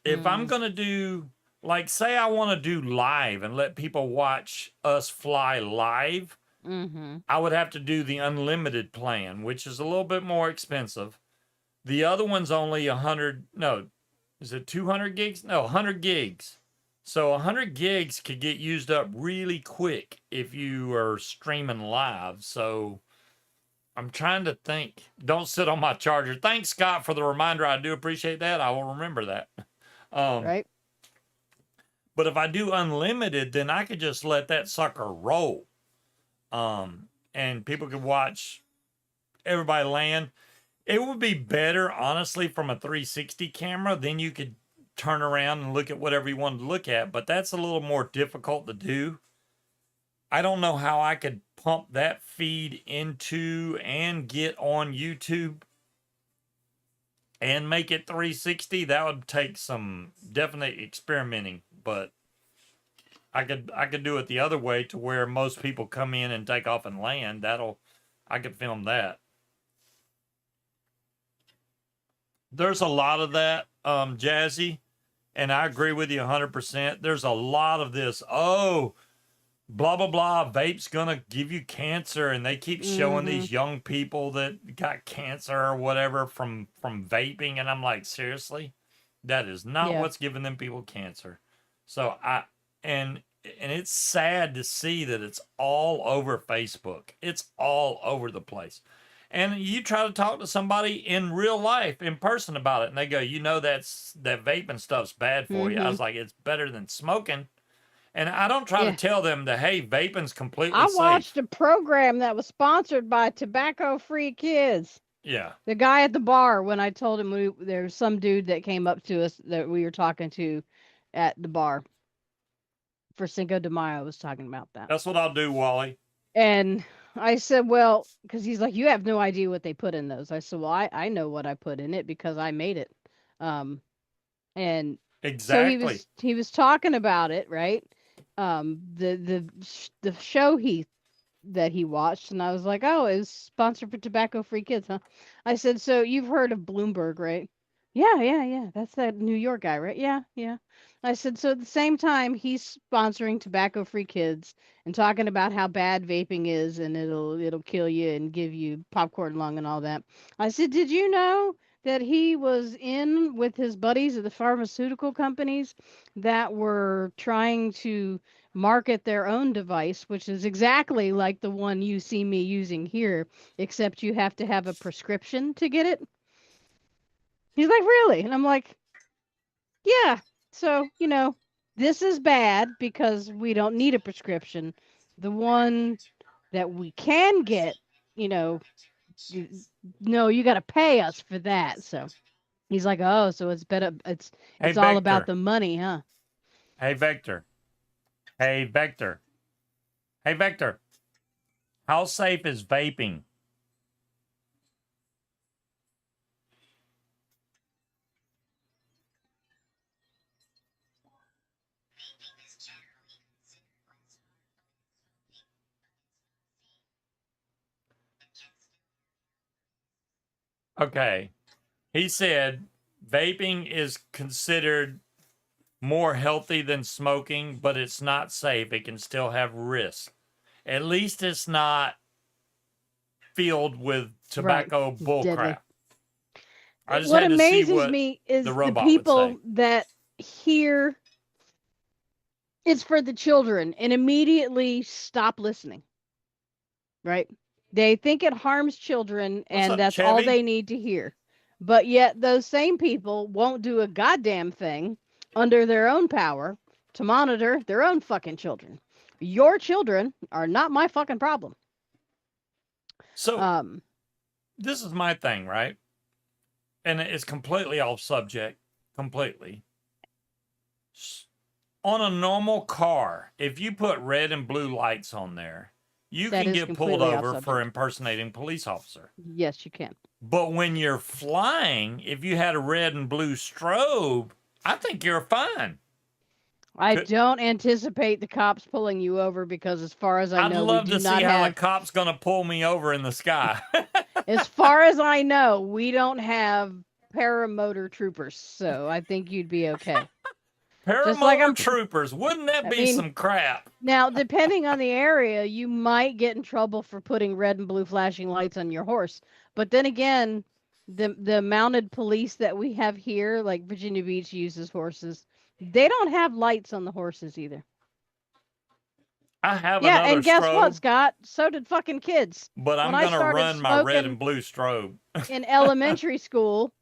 If I'm Mm. going to do, like, say I want to do live and let people watch us fly live, Mm-hmm. I would have to do the unlimited plan, which is a little bit more expensive. The other one's only 100, no, is it 200 gigs? No, 100 gigs. So 100 gigs could get used up really quick if you are streaming live. So I'm trying to think. Don't sit on my charger. Thanks, Scott, for the reminder. I do appreciate that. I will remember that. Um, Right? but if I do unlimited, then I could just let that sucker roll. And people could watch everybody land. It would be better, honestly, from a 360 camera. Then you could turn around and look at whatever you wanted to look at, but that's a little more difficult to do. I don't know how I could pump that feed into and get on YouTube and make it 360. That would take some definite experimenting, but I could do it the other way to where most people come in and take off and land. I could film that. There's a lot of that, Jazzy, and I agree with you 100%. There's a lot of this. Oh, blah blah blah. Vape's gonna give you cancer, and they keep showing Mm-hmm. these young people that got cancer or whatever from vaping, and I'm like, seriously, that is not Yeah. what's giving them people cancer. So and and it's sad to see that it's all over Facebook. It's all over the place. And you try to talk to somebody in real life, in person about it, and they go, that vaping stuff's bad for you. I Mm-hmm. was like, it's better than smoking. And I don't try to Yeah. tell them that, hey, vaping's completely I watched safe. a program that was sponsored by Tobacco Free Kids. Yeah. The guy at the bar, when I told him there was some dude that came up to us that we were talking to at the bar for Cinco de Mayo, was talking about that. That's what I'll do, Wally. And I said, well, because he's like, you have no idea what they put in those. I said, well, I know what I put in it because I made it. Um, and so Exactly. he was talking about it, right? The show that he watched, and I was like, "Oh, it's sponsored for Tobacco Free Kids, huh?" I said, "So you've heard of Bloomberg, right?" "Yeah, yeah, yeah. That's that New York guy, right?" "Yeah, yeah." I said, "So at the same time, he's sponsoring Tobacco Free Kids and talking about how bad vaping is and it'll kill you and give you popcorn lung and all that." I said, "Did you know that he was in with his buddies at the pharmaceutical companies that were trying to market their own device, which is exactly like the one you see me using here, except you have to have a prescription to get it?" He's like, "Really?" And I'm like, "Yeah. So, this is bad because we don't need a prescription. The one that we can get, you know, y- no, you got to pay us for that." So he's like, "Oh, so it's better. Hey, It's all about Vector. the money, huh?" Hey, Vector. Hey, Vector. Hey, Vector. How safe is vaping? Okay. He said vaping is considered more healthy than smoking, but it's not safe. It can still have risk. At least it's not filled with Right. tobacco It's deadly. bullcrap. I just What had to see amazes what me the is the robot would say. people that hear it's for the children and immediately stop listening, right? They think it harms children What's and up, that's all Chevy? they need to hear. But yet, those same people won't do a goddamn thing under their own power to monitor their own fucking children. Your children are not my fucking problem. So Um, this is my thing, right? And it's completely off subject. Completely. On a normal car, if you put red and blue lights on there, you that can is get pulled completely off over for subject. impersonating police officer. Yes, you can. But when you're flying, if you had a red and blue strobe, I think you're fine. I don't anticipate the cops pulling you over because, as far as I I'd know, we love do to see not how the have. cop's gonna pull me over in the sky. As far as I know, we don't have paramotor troopers, so I think you'd be okay. Just like Paramotor troopers, wouldn't that I be mean, some crap? now depending on the area, you might get in trouble for putting red and blue flashing lights on your horse. But then again, the mounted police that we have here, like Virginia Beach uses horses, they don't have lights on the horses either. I have Yeah, another and guess what, strobe, Scott? So did fucking kids. but When I'm I gonna started run my red and smoking blue strobe. in elementary school,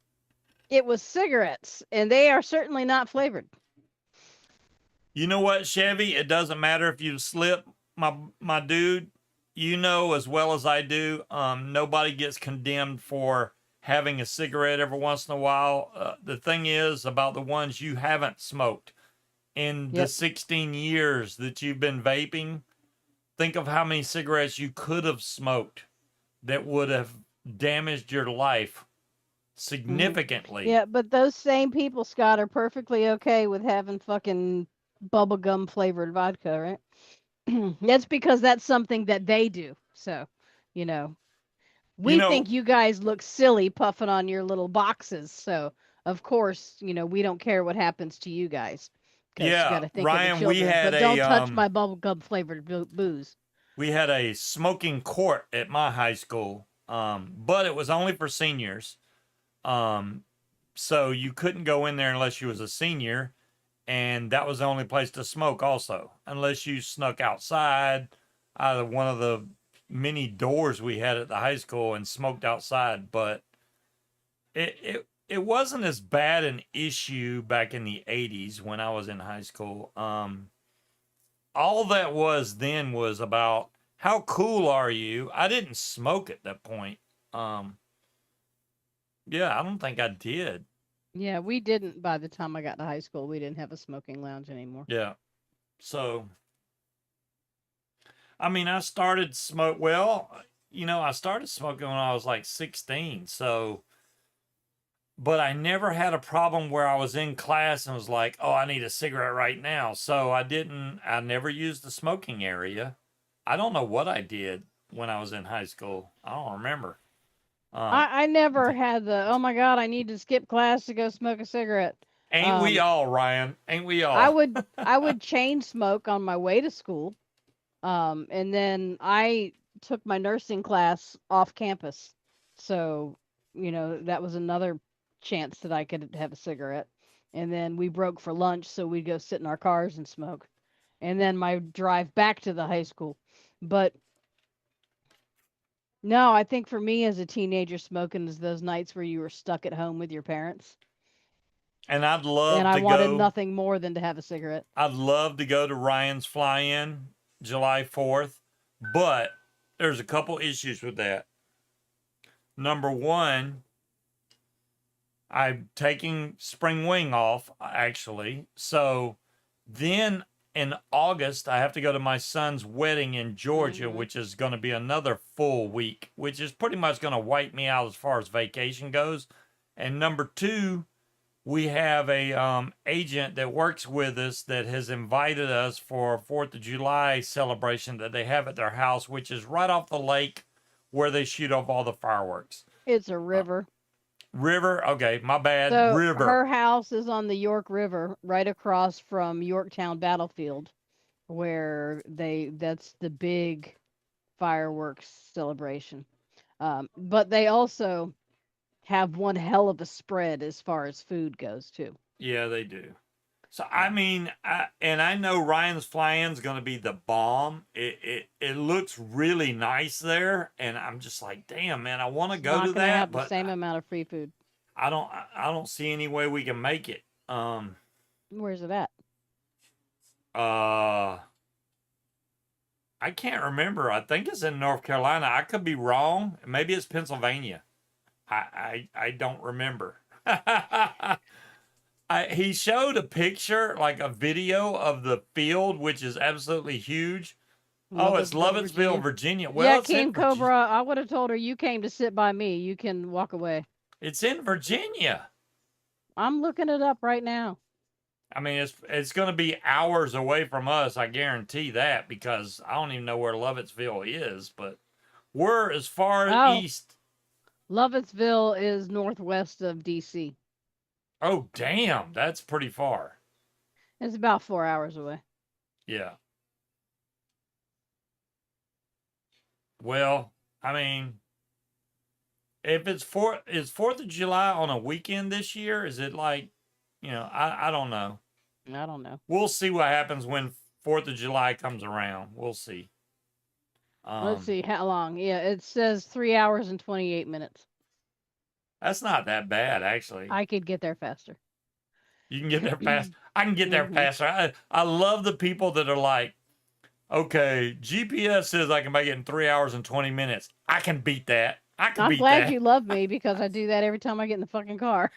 it was cigarettes, and they are certainly not flavored. You know what, Chevy? It doesn't matter if you slip, my dude. You know as well as I do. Nobody gets condemned for having a cigarette every once in a while. The thing is about the ones you haven't smoked in the Yep. 16 years that you've been vaping. Think of how many cigarettes you could have smoked that would have damaged your life significantly. Yeah, but those same people, Scott, are perfectly okay with having fucking bubblegum flavored vodka, right? That's because that's something that they do. So, you know, You we know, think you guys look silly puffing on your little boxes. So, of course, we don't care what happens to you guys because you got yeah, to think of the Ryan, we children. had But a don't touch my bubblegum flavored booze. we had a smoking court at my high school, but it was only for seniors. Um, so you couldn't go in there unless you was a senior, and that was the only place to smoke. Also, unless you snuck outside out of one of the many doors we had at the high school and smoked outside. But it wasn't as bad an issue back in the 80s when I was in high school. All that was then was about how cool are you? I didn't smoke at that point. Yeah, I don't think I did. Yeah, we didn't by the time I got to high school. We didn't have a smoking lounge anymore. Yeah. So, I mean, I started smoke. Well, I started smoking when I was like 16. So, but I never had a problem where I was in class and was like, oh, I need a cigarette right now. So I never used the smoking area. I don't know what I did when I was in high school. I don't remember. I never had the, oh my God, I need to skip class to go smoke a cigarette. Ain't we all, Ryan? Ain't we I all? would I would chain smoke on my way to school. And then I took my nursing class off campus. So, that was another chance that I could have a cigarette. And then we broke for lunch, so we'd go sit in our cars and smoke. And then my drive back to the high school. But no, I think for me as a teenager, smoking is those nights where you were stuck at home with your parents. And And I wanted nothing more than to have a cigarette. I'd love to go to Ryan's fly-in July 4th, but there's a couple issues with that. Number one, I'm taking spring wing off, actually. So then in August, I have to go to my son's wedding in Georgia, which is going to be another full week, which is pretty much going to wipe me out as far as vacation goes. And number two, we have a agent that works with us that has invited us for a 4th of July celebration that they have at their house, which is right off the lake where they shoot off all the fireworks. It's a river. River. Okay, my bad. So River. her house is on the York River, right across from Yorktown Battlefield, where that's the big fireworks celebration. But they also have one hell of a spread as far as food goes too. Yeah, they do. So I Yeah. mean, and I know Ryan's Fly-In's going to be the bomb. It looks really nice there, and I'm just like, damn man, I want to It's go not to going to that, have the but same amount of free food. I don't see any way we can make it. Where's it at? Uh, I can't remember. I think it's in North Carolina. I could be wrong. Maybe it's Pennsylvania. I don't remember. He showed a picture, like a video of the field, which is absolutely huge. Oh, it's Lovettsville, Lovettsville, Virginia. Virginia. Yeah, Well, it's in King Virginia. Cobra. I would have told her you came to sit by me. You can walk away. It's in Virginia. I'm looking it up right now. I mean, it's going to be hours away from us. I guarantee that because I don't even know where Lovettsville is, but we're as far Oh, east. Lovettsville is northwest of DC. Oh, damn, that's pretty far. It's about 4 hours away. Yeah. Well, I mean, if is 4th of July on a weekend this year? Is it like, I don't know. I don't know. We'll see what happens when 4th of July comes around. We'll see. Let's see how long. Yeah, it says 3 hours and 28 minutes. That's not that bad, actually. I could get there faster. You can get there fast. I can get there Mhm. faster. I love the people that are like, okay, GPS says I can make it in 3 hours and 20 minutes. I can beat that. I can I'm beat glad that. you love me because I do that every time I get in the fucking car.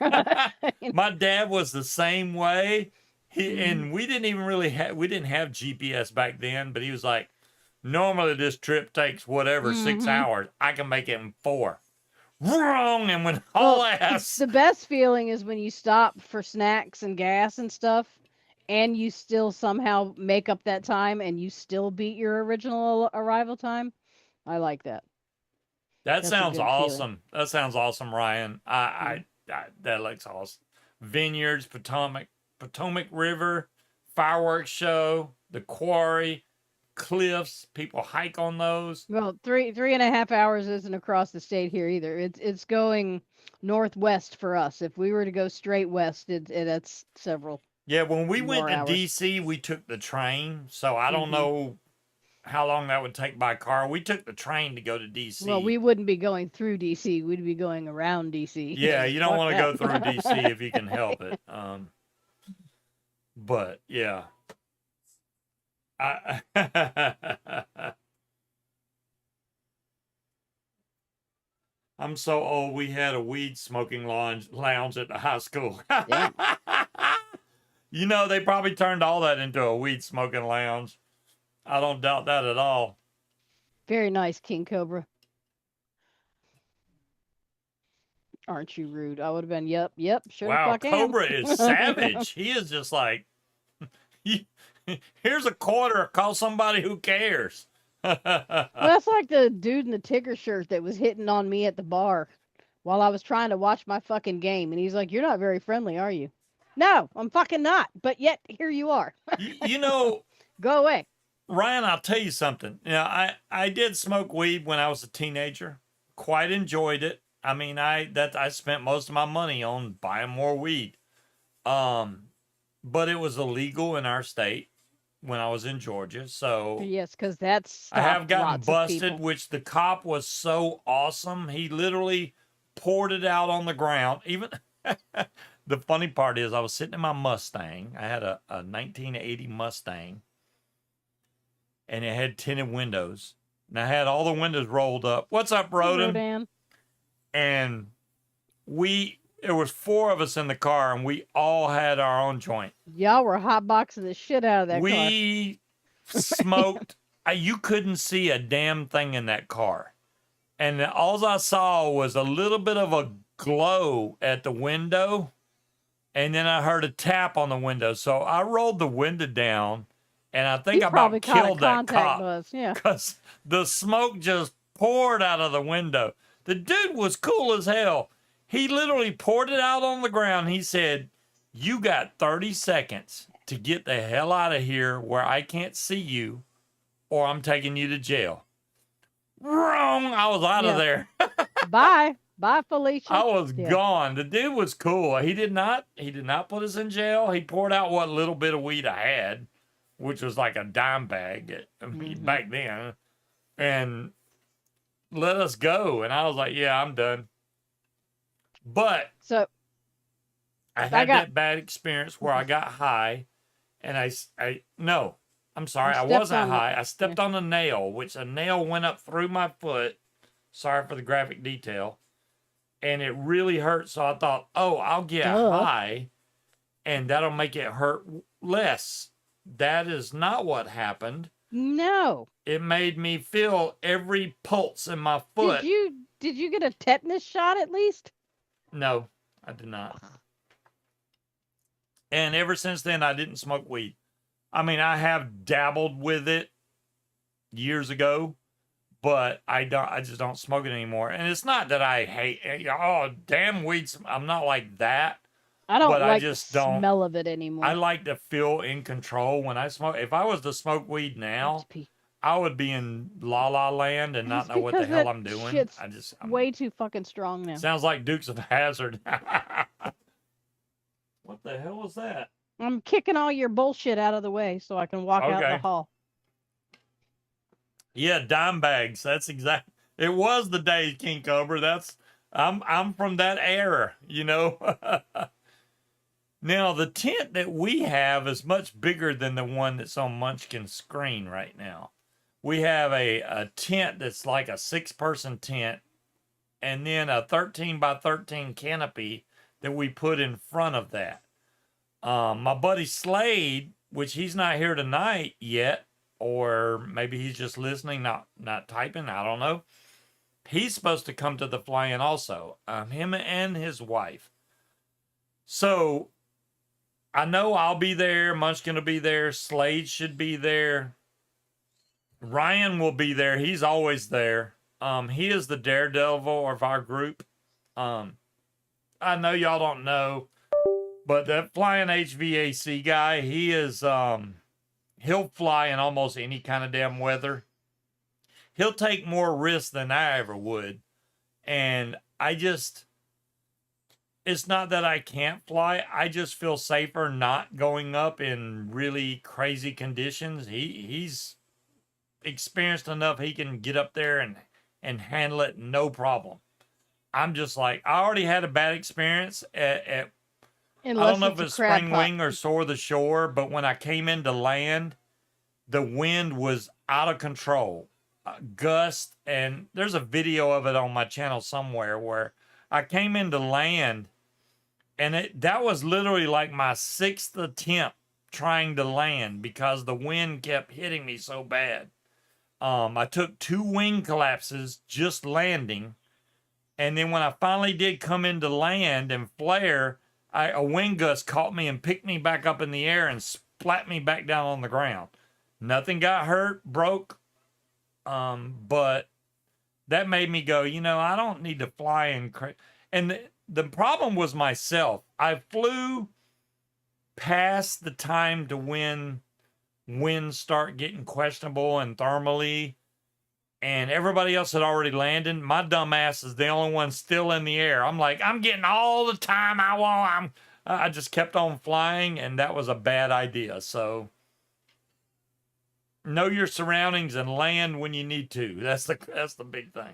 My dad was the same way. Mhm. And we didn't even really we didn't have GPS back then, but he was like, normally this trip takes whatever, 6 hours. I can make it in 4. Wrong, and when all ass. The best feeling is when you stop for snacks and gas and stuff, and you still somehow make up that time and you still beat your original arrival time. I like that. That That's a sounds good feeling. awesome. That sounds awesome, Ryan. That looks awesome. Vineyards, Potomac River, fireworks show, the quarry, cliffs. People hike on those. Well, 3.5 hours isn't across the state here either. It's going northwest for us. If we were to go straight west, that's several. Yeah, when we went more to hours. DC, we took the train. So I don't Mhm. know how long that would take by car. We took the train to go to DC. Well, we wouldn't be going through DC. We'd be going around DC. Yeah, you don't Fuck want to go that. through DC if you can help it. But yeah. I'm so old. We had a weed smoking lounge at the high school. Damn. They probably turned all that into a weed smoking lounge. I don't doubt that at all. Very nice, King Cobra. Aren't you rude? I would have been, yep, sure the Wow, fuck am. Cobra is savage. He is just like, here's a quarter. Call somebody who cares. Well, that's like the dude in the Tigger shirt that was hitting on me at the bar while I was trying to watch my fucking game. And he's like, "You're not very friendly, are you?" No, I'm fucking not. But yet, here you are. Go away. Ryan, I'll tell you something. I did smoke weed when I was a teenager. Quite enjoyed it. I mean, I spent most of my money on buying more weed. But it was illegal in our state when I was in Georgia. So Yes, because that's I have gotten busted, which the cop was so awesome. He literally poured it out on the ground. Even the funny part is I was sitting in my Mustang. I had a 1980 Mustang. And it had tinted windows. And I had all the windows rolled up. What's up, Rodan? And there was 4 of us in the car, and we all had our own joint. Y'all were hotboxing the shit out of that car. We smoked. You couldn't see a damn thing in that car. And all I saw was a little bit of a glow at the window. And then I heard a tap on the window. So I rolled the window down. And I think I about killed that cop. Yeah. Because the smoke just poured out of the window. The dude was cool as hell. He literally poured it out on the ground. He said, "You got 30 seconds to get the hell out of here where I can't see you, or I'm taking you to jail." Wrong. I was out of Yeah. there. Bye. Bye, I Felicia. was Yeah. gone. The dude was cool. He did not put us in jail. He poured out what little bit of weed I had, which was like a dime bag Hmm. back then, and let us go. And I was like, yeah, I'm done. But So I I had got that bad experience where I got high, and no, I'm you sorry, I stepped wasn't on the high. I yeah. stepped on a nail, which a nail went up through my foot. Sorry for the graphic detail. And it really hurt. So I thought, oh, I'll get Duh. high and that'll make it hurt less. That is not what happened. No. It made me feel every pulse in my Did foot. you get a tetanus shot at least? No, I did not. And ever since then, I didn't smoke weed. I mean, I have dabbled with it years ago, but I don't. I just don't smoke it anymore. And it's not that I hate. Oh, damn weeds. I'm not like that. I But don't I like the just don't. smell of it I anymore. like to feel in control when I smoke. If I was to smoke weed I have to now, pee. I would be in la la land and not It's know what the because hell that I'm doing. shit's I'm way too fucking strong now. sounds like Dukes of Hazard. What the hell was that? I'm kicking all your bullshit out of the way so I can walk out in the Okay. hall. Yeah, dime bags. That's exact. It was the day, King Cobra. I'm from that era, you know. Now the tent that we have is much bigger than the one that's on Munchkin's screen right now. We have a tent that's like a 6-person tent, and then a 13 by 13 canopy that we put in front of that. My buddy Slade, which he's not here tonight yet, or maybe he's just listening, not typing. I don't know. He's supposed to come to the fly-in also. Him and his wife. So I know I'll be there. Munchkin will be there. Slade should be there. Ryan will be there. He's always there. He is the daredevil of our group. I know y'all don't know, but that flying HVAC guy, he'll fly in almost any kind of damn weather. He'll take more risks than I ever would. And it's not that I can't fly. I just feel safer not going up in really crazy conditions. He's experienced enough. He can get up there and handle it no problem. I'm just like, I already had a bad experience at I don't Unless know if it's a it's crab Spring pot. Wing or Soar the Shore, but when I came into land, the wind was out of control. Gust, and there's a video of it on my channel somewhere where I came into land, and that was literally like my 6th attempt trying to land because the wind kept hitting me so bad. I took 2 wing collapses just landing, and then when I finally did come into land and flare, a wind gust caught me and picked me back up in the air and splat me back down on the ground. Nothing got hurt, broke, but that made me go, I don't need to fly in. And the problem was myself. I flew past the time to when winds start getting questionable and thermally, and everybody else had already landed. My dumb ass is the only one still in the air. I'm like, I'm getting all the time I want. I just kept on flying, and that was a bad idea. So know your surroundings and land when you need to. That's the big thing.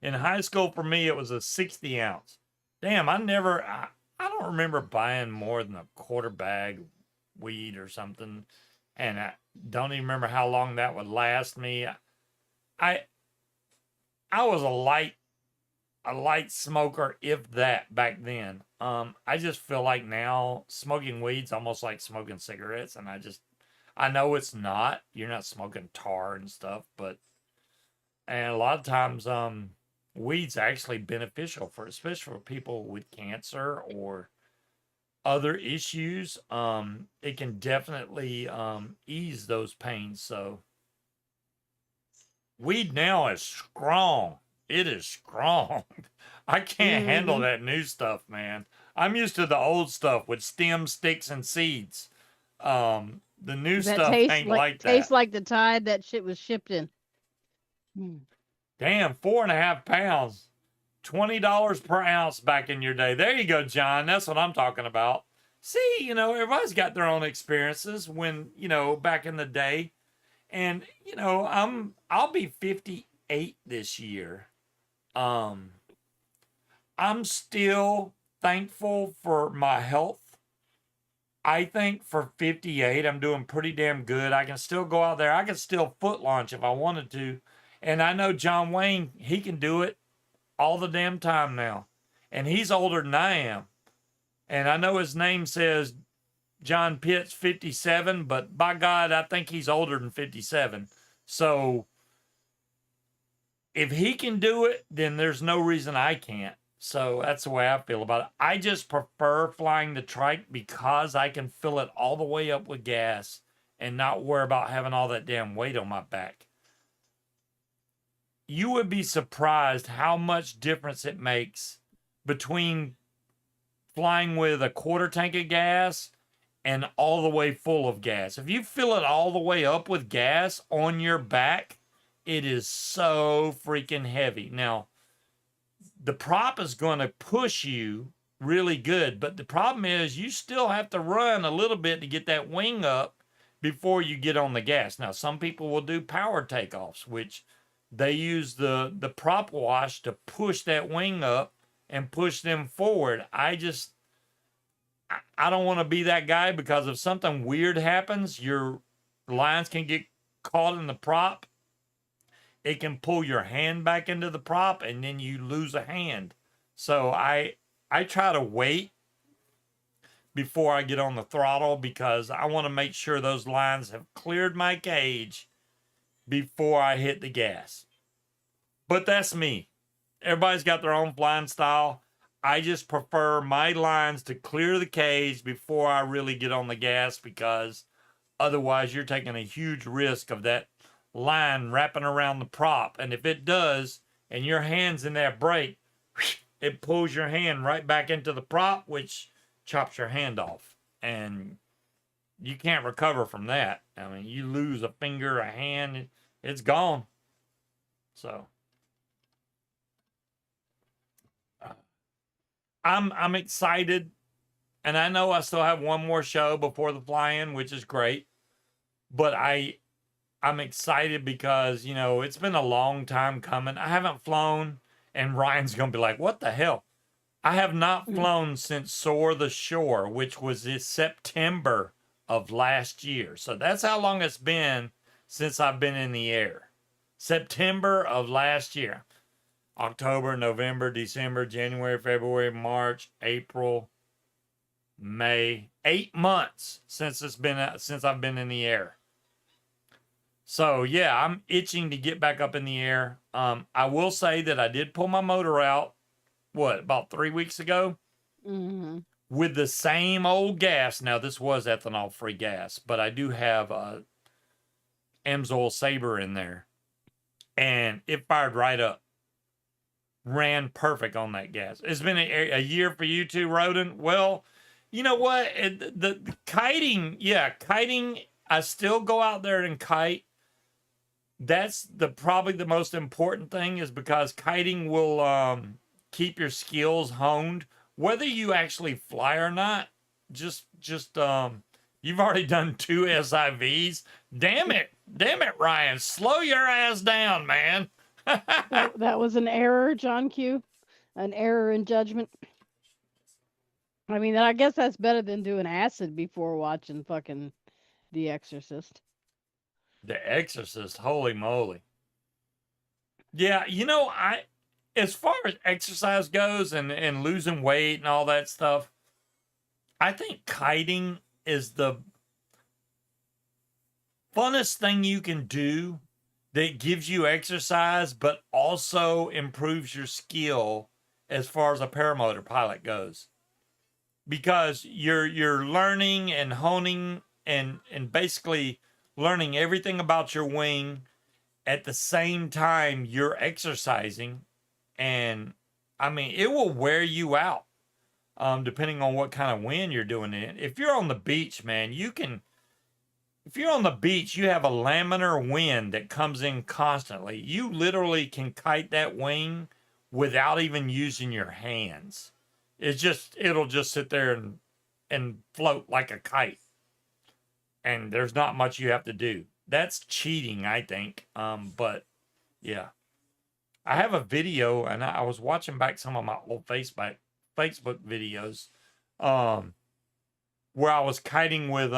In high school, for me, it was a 60 ounce. Damn, I don't remember buying more than a quarter bag weed or something, and I don't even remember how long that would last me. I I was a light smoker, if that, back then. I just feel like now smoking weed's almost like smoking cigarettes, and I know it's not. You're not smoking tar and stuff, and a lot of times weed's actually beneficial especially for people with cancer or other issues. It can definitely ease those pains. So weed now is strong. It is strong. I can't handle Mm-hmm. that new stuff, man. I'm used to the old stuff with stems, sticks, and seeds. The new That stuff ain't like tastes that. like the tide that shit was shipped in. Mm. Damn, 4.5 pounds. $20 per ounce back in your day. There you go, John. That's what I'm talking about. See, everybody's got their own experiences when, back in the day. And, I'll be 58 this year. Um, I'm still thankful for my health. I think for 58, I'm doing pretty damn good. I can still go out there. I can still foot launch if I wanted to. And I know John Wayne, he can do it all the damn time now. And he's older than I am. And I know his name says John Pitt's 57, but by God, I think he's older than 57. So if he can do it, then there's no reason I can't. So that's the way I feel about it. I just prefer flying the trike because I can fill it all the way up with gas and not worry about having all that damn weight on my back. You would be surprised how much difference it makes between flying with a quarter tank of gas and all the way full of gas. If you fill it all the way up with gas on your back, it is so freaking heavy. Now, the prop is going to push you really good, but the problem is you still have to run a little bit to get that wing up before you get on the gas. Now, some people will do power takeoffs, which they use the prop wash to push that wing up and push them forward. I don't want to be that guy because if something weird happens, your lines can get caught in the prop. It can pull your hand back into the prop and then you lose a hand. So I try to wait before I get on the throttle because I want to make sure those lines have cleared my cage before I hit the gas. But that's me. Everybody's got their own flying style. I just prefer my lines to clear the cage before I really get on the gas because otherwise you're taking a huge risk of that line wrapping around the prop. And if it does, and your hand's in that brake, it pulls your hand right back into the prop, which chops your hand off. And you can't recover from that. I mean, you lose a finger, a hand, it's gone. So I'm excited, and I know I still have one more show before the fly-in, which is great. But I'm excited because it's been a long time coming. I haven't flown, and Ryan's gonna be like, "What the hell?" I have not flown since Soar the Shore, which was in September of last year. So that's how long it's been since I've been in the air. September of last year. October, November, December, January, February, March, April, May. 8 months since I've been in the air. So yeah, I'm itching to get back up in the air. I will say that I did pull my motor out. About 3 weeks ago? Mm-hmm. With the same old gas. Now this was ethanol free gas, but I do have Amsoil Sabre in there, and it fired right up. Ran perfect on that gas. It's been a year for you too, Roden. Well, you know what? The kiting, yeah, kiting. I still go out there and kite. That's probably the most important thing is because kiting will keep your skills honed, whether you actually fly or not. Just you've already done 2 SIVs. Damn it, Ryan, slow your ass down, man. That was an error, John Q. An error in judgment. I mean, I guess that's better than doing acid before watching fucking The Exorcist. The Exorcist, holy moly. Yeah, as far as exercise goes and losing weight and all that stuff, I think kiting is the funnest thing you can do that gives you exercise but also improves your skill as far as a paramotor pilot goes. Because you're learning and honing and basically learning everything about your wing at the same time you're exercising And I mean, it will wear you out, depending on what kind of wind you're doing it in. If you're on the beach, man, you can. If you're on the beach, you have a laminar wind that comes in constantly. You literally can kite that wing without even using your hands. It'll just sit there and float like a kite. And there's not much you have to do. That's cheating, I think. But yeah. I have a video, and I was watching back some of my old Facebook videos, um, where I was kiting with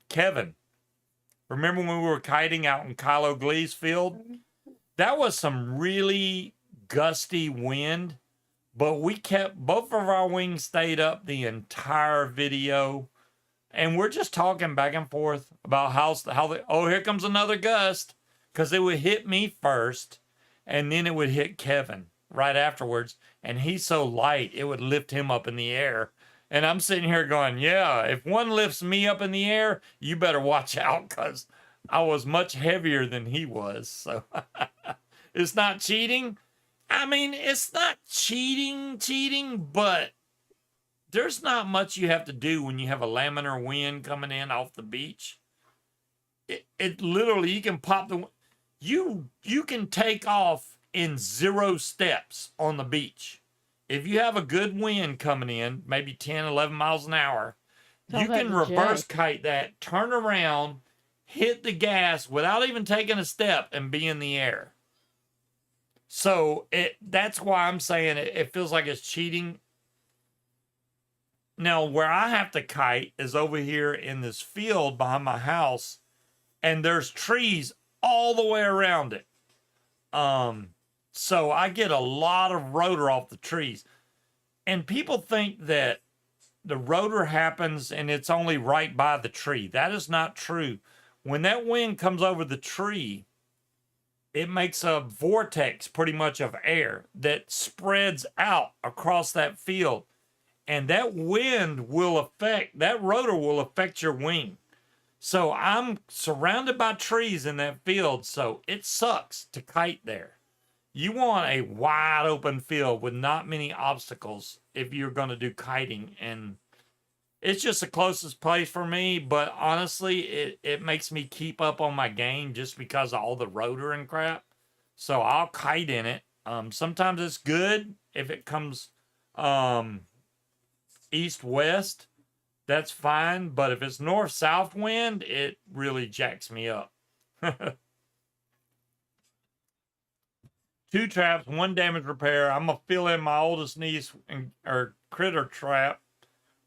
Kevin. Remember when we were kiting out in Kylo Glee's field? That was some really gusty wind, but we kept both of our wings stayed up the entire video, and we're just talking back and forth about oh, here comes another gust, because it would hit me first, and then it would hit Kevin right afterwards, and he's so light it would lift him up in the air. And I'm sitting here going, yeah, if one lifts me up in the air, you better watch out, because I was much heavier than he was. So it's not cheating. I mean, it's not cheating, but there's not much you have to do when you have a laminar wind coming in off the beach. It literally, you can pop you can take off in 0 steps on the beach. If you have a good wind coming in, maybe 10, 11 miles an hour, you can reverse kite that, turn around, hit the gas without even taking a step, and be in the air. So that's why I'm saying it feels like it's cheating. Now, where I have to kite is over here in this field behind my house, and there's trees all the way around it. So I get a lot of rotor off the trees. And people think that the rotor happens and it's only right by the tree. That is not true. When that wind comes over the tree, it makes a vortex pretty much of air that spreads out across that field. And that rotor will affect your wing. So I'm surrounded by trees in that field, so it sucks to kite there. You want a wide open field with not many obstacles if you're going to do kiting. And it's just the closest place for me, but honestly, it makes me keep up on my game just because of all the rotor and crap. So I'll kite in it. Sometimes it's good if it comes east-west. That's fine, but if it's north-south wind, it really jacks me up. 2 traps, 1 damage repair. I'm going to fill in my oldest niece or critter trap.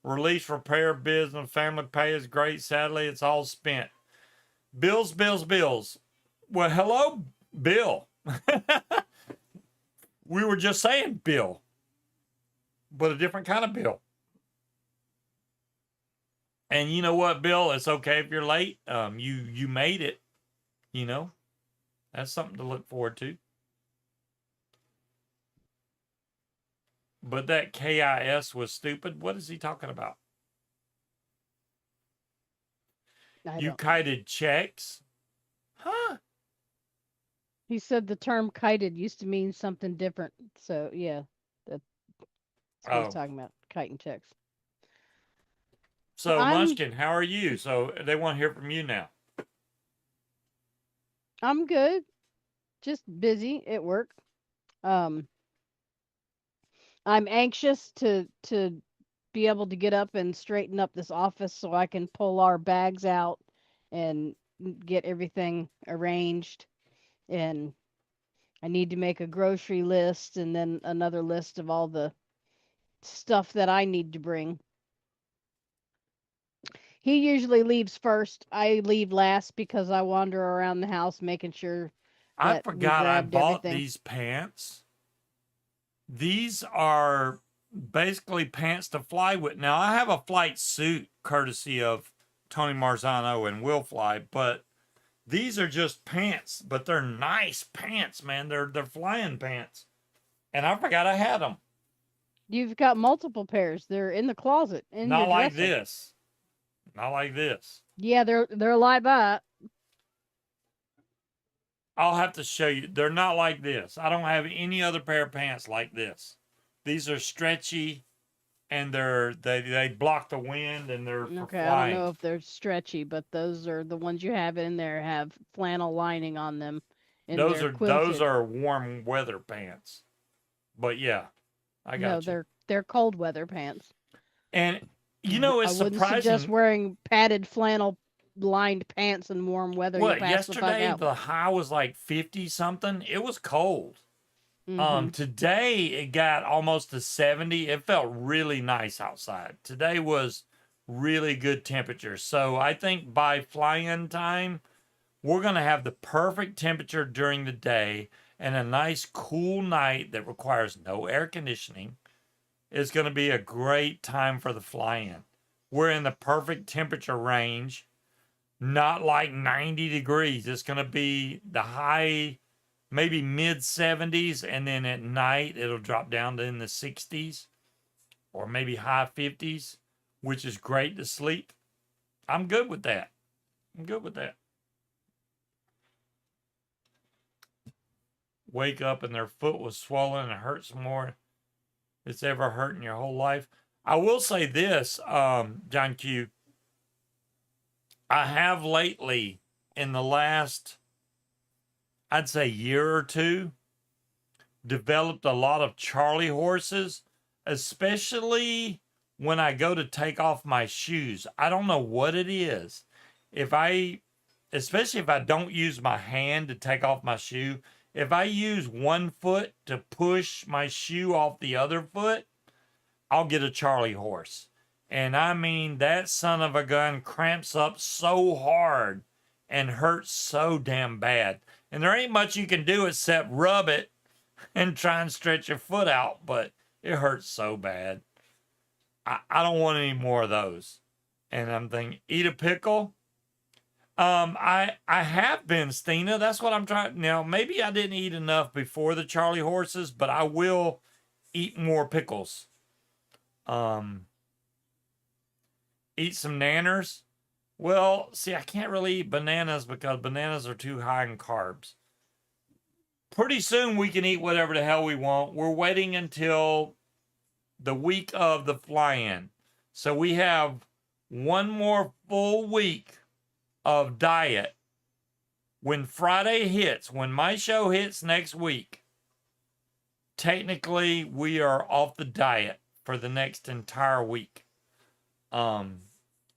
Release, repair, business, family pay is great. Sadly, it's all spent. Bills. Well, hello, Bill. We were just saying Bill, but a different kind of Bill. And you know what, Bill? It's okay if you're late. You made it. You know, that's something to look forward to. But that KIS was stupid. What is he talking about? You kited checks? Huh? He said the term kited used to mean something different. So, yeah, that's what he's talking about, kiting checks. So, Munchkin, how are you? So, they want to hear from you now. I'm good. Just busy at work. I'm anxious to be able to get up and straighten up this office so I can pull our bags out and get everything arranged. And I need to make a grocery list and then another list of all the stuff that I need to bring. He usually leaves first. I leave last because I wander around the house making sure I forgot I bought these pants. These are basically pants to fly with. Now, I have a flight suit courtesy of Tony Marzano and Will Fly, but these are just pants, but they're nice pants, man. They're flying pants. And I forgot I had them. You've got multiple pairs. They're in the closet. Not like this. Not like this. Yeah, they're a light by. I'll have to show you. They're not like this. I don't have any other pair of pants like this. These are stretchy and they block the wind and they're for Okay, I don't flying. know if they're stretchy, but those are the ones you have in there have flannel lining on them, and Those they're are those quilted. are warm weather pants. But yeah, I No, got you. they're cold weather pants. And I it's wouldn't suggest surprising. wearing padded flannel lined pants in warm weather. You'll What, pass the fuck yesterday out. the high was like 50 something. It was cold. Mm-hmm. Today it got almost to 70. It felt really nice outside. Today was really good temperature. So I think by fly-in time, we're going to have the perfect temperature during the day and a nice cool night that requires no air conditioning. It's going to be a great time for the fly-in. We're in the perfect temperature range, not like 90 degrees. It's going to be the high, maybe mid 70s, and then at night it'll drop down to in the 60s or maybe high 50s, which is great to sleep. I'm good with that. I'm good with that. Wake up and their foot was swollen and it hurts more it's ever hurt in your whole life. I will say this, John Q. I have lately, in the last, I'd say, year or two, developed a lot of Charlie horses, especially when I go to take off my shoes. I don't know what it is. If I, especially if I don't use my hand to take off my shoe, if I use one foot to push my shoe off the other foot, I'll get a Charlie horse. And I mean, that son of a gun cramps up so hard and hurts so damn bad. And there ain't much you can do except rub it and try and stretch your foot out, but it hurts so bad. I don't want any more of those. And I'm thinking, eat a pickle. I have been, Stina. That's what I'm trying. Now, maybe I didn't eat enough before the Charlie horses, but I will eat more pickles. Um, Eat some nanners. Well, see, I can't really eat bananas because bananas are too high in carbs. Pretty soon we can eat whatever the hell we want. We're waiting until the week of the fly-in. So we have one more full week of diet. When Friday hits, when my show hits next week, technically we are off the diet for the next entire week.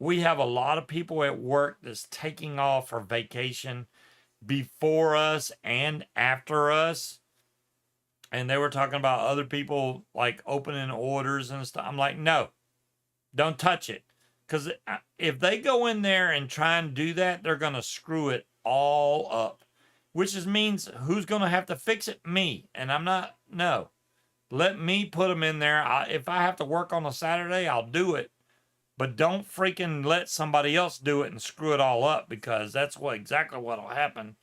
We have a lot of people at work that's taking off for vacation before us and after us. And they were talking about other people like opening orders and stuff. I'm like, no, don't touch it. Because if they go in there and try and do that, they're going to screw it all up. Which just means who's going to have to fix it? Me. And I'm not, no. Let me put them in there. If I have to work on a Saturday, I'll do it. But don't freaking let somebody else do it and screw it all up because that's exactly what'll happen.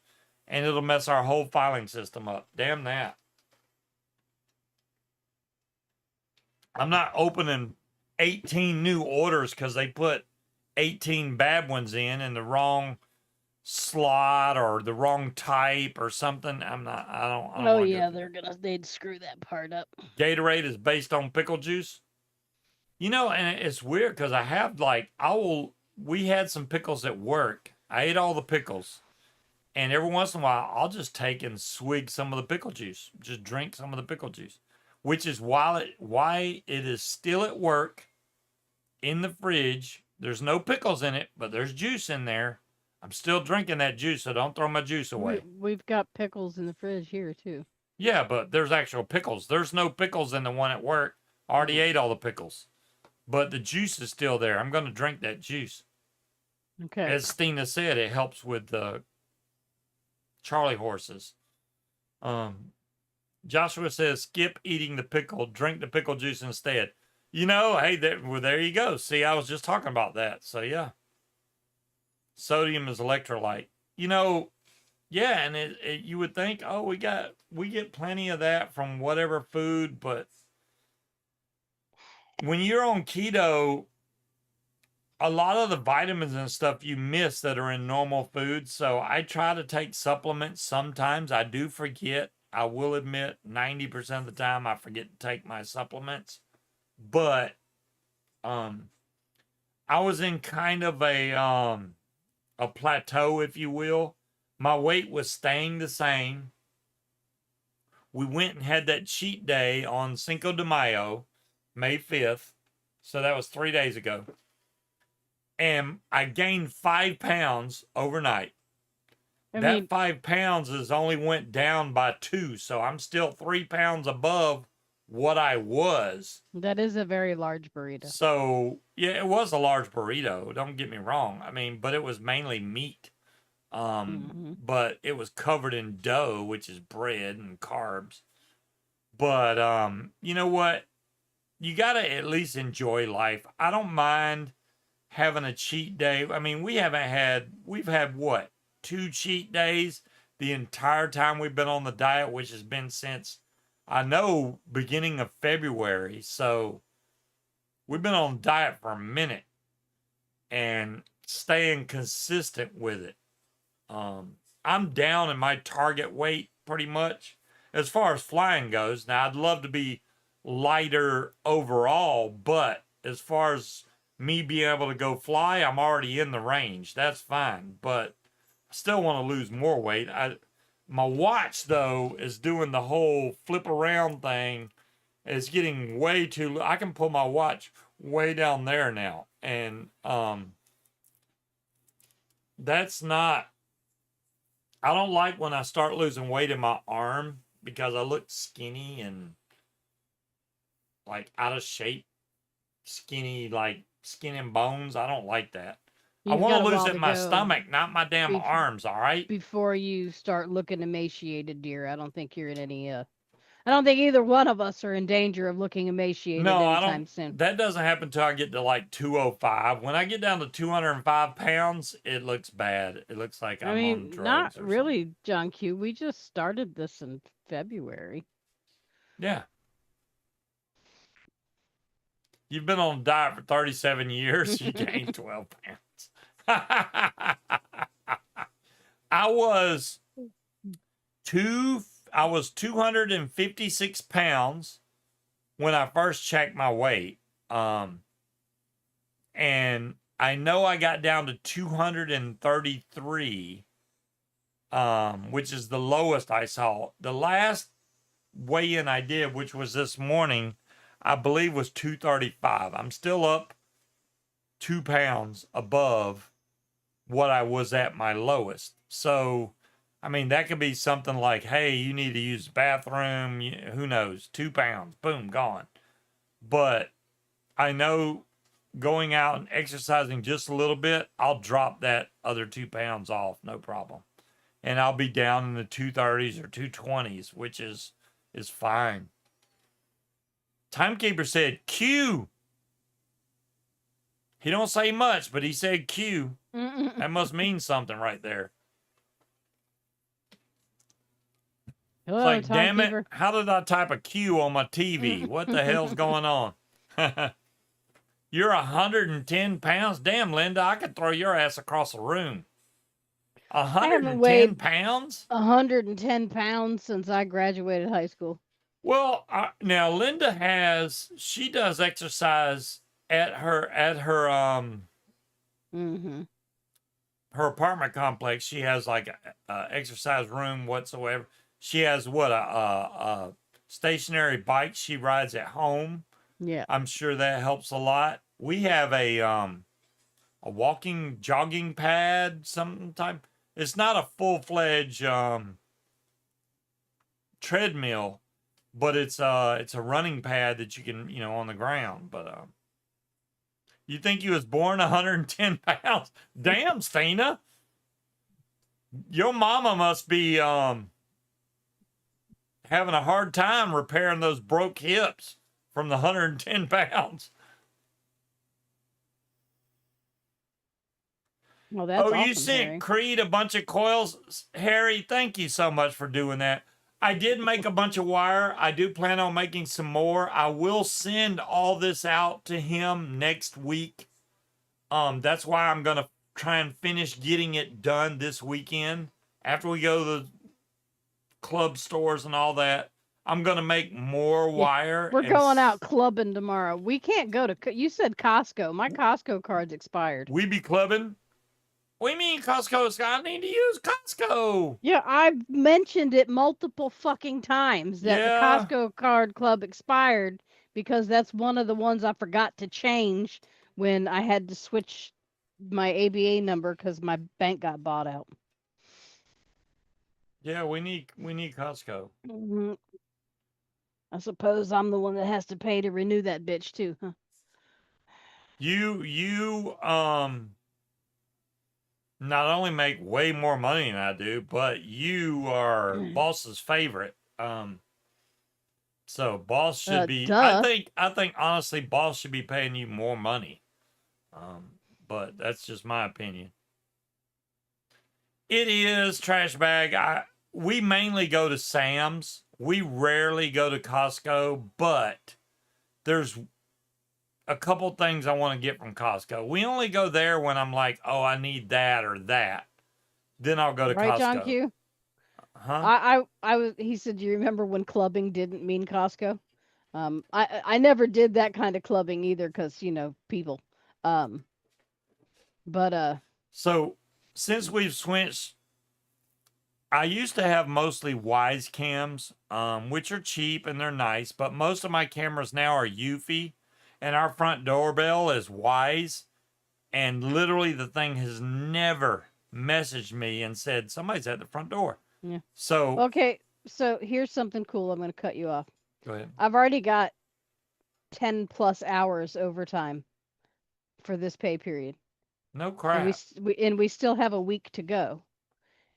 And it'll mess our whole filing system up. Damn that. I'm not opening 18 new orders because they put 18 bad ones in the wrong slot or the wrong type or something. I don't Oh want to yeah, go. they'd screw that part up. Gatorade is based on pickle juice. And it's weird because we had some pickles at work. I ate all the pickles. And every once in a while, I'll just take and swig some of the pickle juice. Just drink some of the pickle juice. Which is why it is still at work in the fridge. There's no pickles in it, but there's juice in there. I'm still drinking that juice, so don't throw my juice away. We've got pickles in the fridge here too. Yeah, but there's actual pickles. There's no pickles in the one at work. I already ate all the pickles. But the juice is still there. I'm going to drink that juice. Okay. As Stina said, it helps with the Charlie horses. Joshua says, skip eating the pickle, drink the pickle juice instead. Hey, there you go. See, I was just talking about that. So, yeah. Sodium is electrolyte. Yeah, and you would think, oh, we get plenty of that from whatever food, but when you're on keto, a lot of the vitamins and stuff you miss that are in normal foods. So I try to take supplements sometimes. I do forget. I will admit 90% of the time I forget to take my supplements. But um I was in kind of a plateau, if you will. My weight was staying the same. We went and had that cheat day on Cinco de Mayo, May 5th. So that was 3 days ago. And I gained 5 pounds overnight. I That mean, 5 pounds is only went down by 2. So I'm still 3 pounds above what I was. that is a very large burrito. So yeah, it was a large burrito. Don't get me wrong. I mean, but it was mainly meat. Hmm. But it was covered in dough, which is bread and carbs. But you know what? You gotta at least enjoy life. I don't mind having a cheat day. I mean, we've had what, 2 cheat days the entire time we've been on the diet, which has been since I know beginning of February. So we've been on diet for a minute and staying consistent with it. I'm down in my target weight pretty much as far as flying goes. Now, I'd love to be lighter overall, but as far as me being able to go fly, I'm already in the range. That's fine, but I still want to lose more weight. My watch though is doing the whole flip around thing. It's getting way too. I can pull my watch way down there now, and that's not. I don't like when I start losing weight in my arm because I look skinny and like out of shape, skinny, like skin and bones. I don't like that. I You've want got to a lose while it to in my go stomach, not my damn bef- arms, all right? before you start looking emaciated, dear. I don't think you're in any. I don't think either one of us are in danger of looking emaciated No, I don't. anytime soon. That doesn't happen until I get to like 205. When I get down to 205 pounds, it looks bad. It looks like I I'm on mean, not drugs or something. really, John Q. We just started this in February. Yeah. You've been on a diet for 37 years. You gained 12 pounds. I was I was 256 pounds when I first checked my weight. And I know I got down to 233, which is the lowest I saw. The last weigh-in I did, which was this morning, I believe was 235. I'm still up 2 pounds above what I was at my lowest. So, I mean, that could be something like, hey, you need to use the bathroom. Who knows? 2 pounds, boom, gone. But I know going out and exercising just a little bit, I'll drop that other 2 pounds off, no problem. And I'll be down in the 230s or 220s, which is fine. Timekeeper said Q. He don't say much, but he said Q. That must mean something right there. It's Hello, like, damn it, timekeeper. how did I type a Q on my TV? What the hell's going on? You're 110 pounds? Damn, Linda, I could throw your ass across the room. I haven't 110 weighed pounds? 110 pounds since I graduated high school. Well, now Linda she does exercise at Mm-hmm. her apartment complex. She has like a exercise room whatsoever. She has what a stationary bike she rides at home. Yeah. I'm sure that helps a lot. We have a walking jogging pad sometime. It's not a full-fledged treadmill, but it's a running pad that you can, on the ground. But you think you was born 110 pounds? Damn, Stina. Your mama must be having a hard time repairing those broke hips from the 110 pounds. Well, that's Oh, you awesome, sent Harry. Creed a bunch of coils? Harry, thank you so much for doing that. I did make a bunch of wire. I do plan on making some more. I will send all this out to him next week. That's why I'm gonna try and finish getting it done this weekend. After we go to the club stores and all that, I'm gonna make more Yeah. wire We're and going out clubbing tomorrow. We can't go to. You said Costco. My Costco card's expired. we be clubbing. What do you mean Costco, Scott? I need to use Costco. Yeah, I've mentioned it multiple fucking times that the Yeah, Costco card club expired because that's one of the ones I forgot to change when I had to switch my ABA number because my bank got bought out. yeah, we need Costco. Mhm. I suppose I'm the one that has to pay to renew that bitch too, huh? You not only make way more money than I do, but you are boss's favorite. So boss should be. I Duh. think. I think honestly, boss should be paying you more money. But that's just my opinion. It is trash bag. We mainly go to Sam's. We rarely go to Costco, but there's a couple things I want to get from Costco. We only go there when I'm like, oh, I need that or that. Then I'll go to Right, John Costco. Q? Huh? I was. He said, "Do you remember when clubbing didn't mean Costco?" I never did that kind of clubbing either, cause people. Um, but So since we've switched, I used to have mostly Wise cams, which are cheap and they're nice, but most of my cameras now are Eufy, and our front doorbell is Wise, and literally the thing has never messaged me and said somebody's at the front door. yeah. So Okay, so here's something cool. I'm gonna cut you off. go ahead. I've already got 10 plus hours overtime for this pay period, No and crap. we still have a week to go.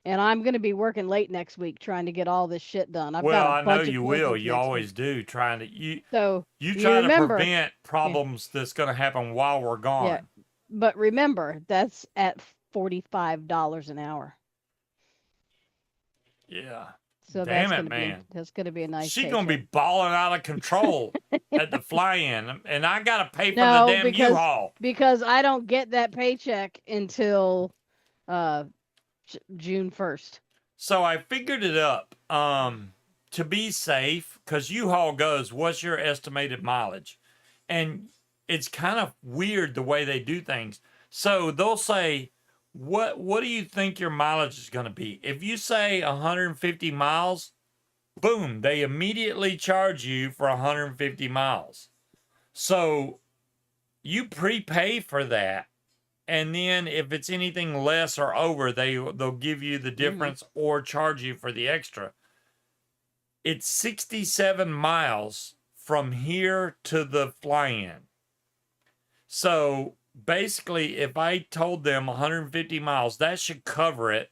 And I'm gonna be working late next week trying to get all this shit done. I've got Well, a I know bunch of you will. appointments You next week. always do. Trying to So you you try to remember, prevent yeah, problems that's going to happen while we're yeah. gone. But remember, that's at $45 an hour. Yeah. So Damn it, man. that's gonna be a nice She gonna be paycheck. balling out of control at the fly-in, and I gotta pay for the No, damn U-Haul. because I don't get that paycheck until uh June 1st. So I figured it up. To be safe, because U-Haul goes, what's your estimated mileage? And it's kind of weird the way they do things. So they'll say, what do you think your mileage is gonna be? If you say 150 miles, boom, they immediately charge you for 150 miles. So you prepay for that. And then if it's anything less or over, they'll give you the Hmm. difference or charge you for the extra. It's 67 miles from here to the fly-in. So basically, if I told them 150 miles, that should cover it,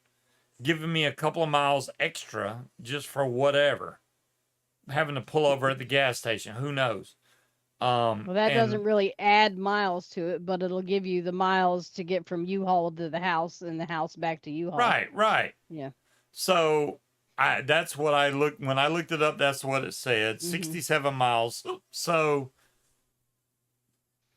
giving me a couple of miles extra just for whatever. Having to pull over at the gas station, who knows? Well, that And doesn't really add miles to it, but it'll give you the miles to get from U-Haul to the house and the house back to U-Haul. right, right. Yeah. So that's what I looked when I looked it up. That's what it said. Hmm. 67 miles. So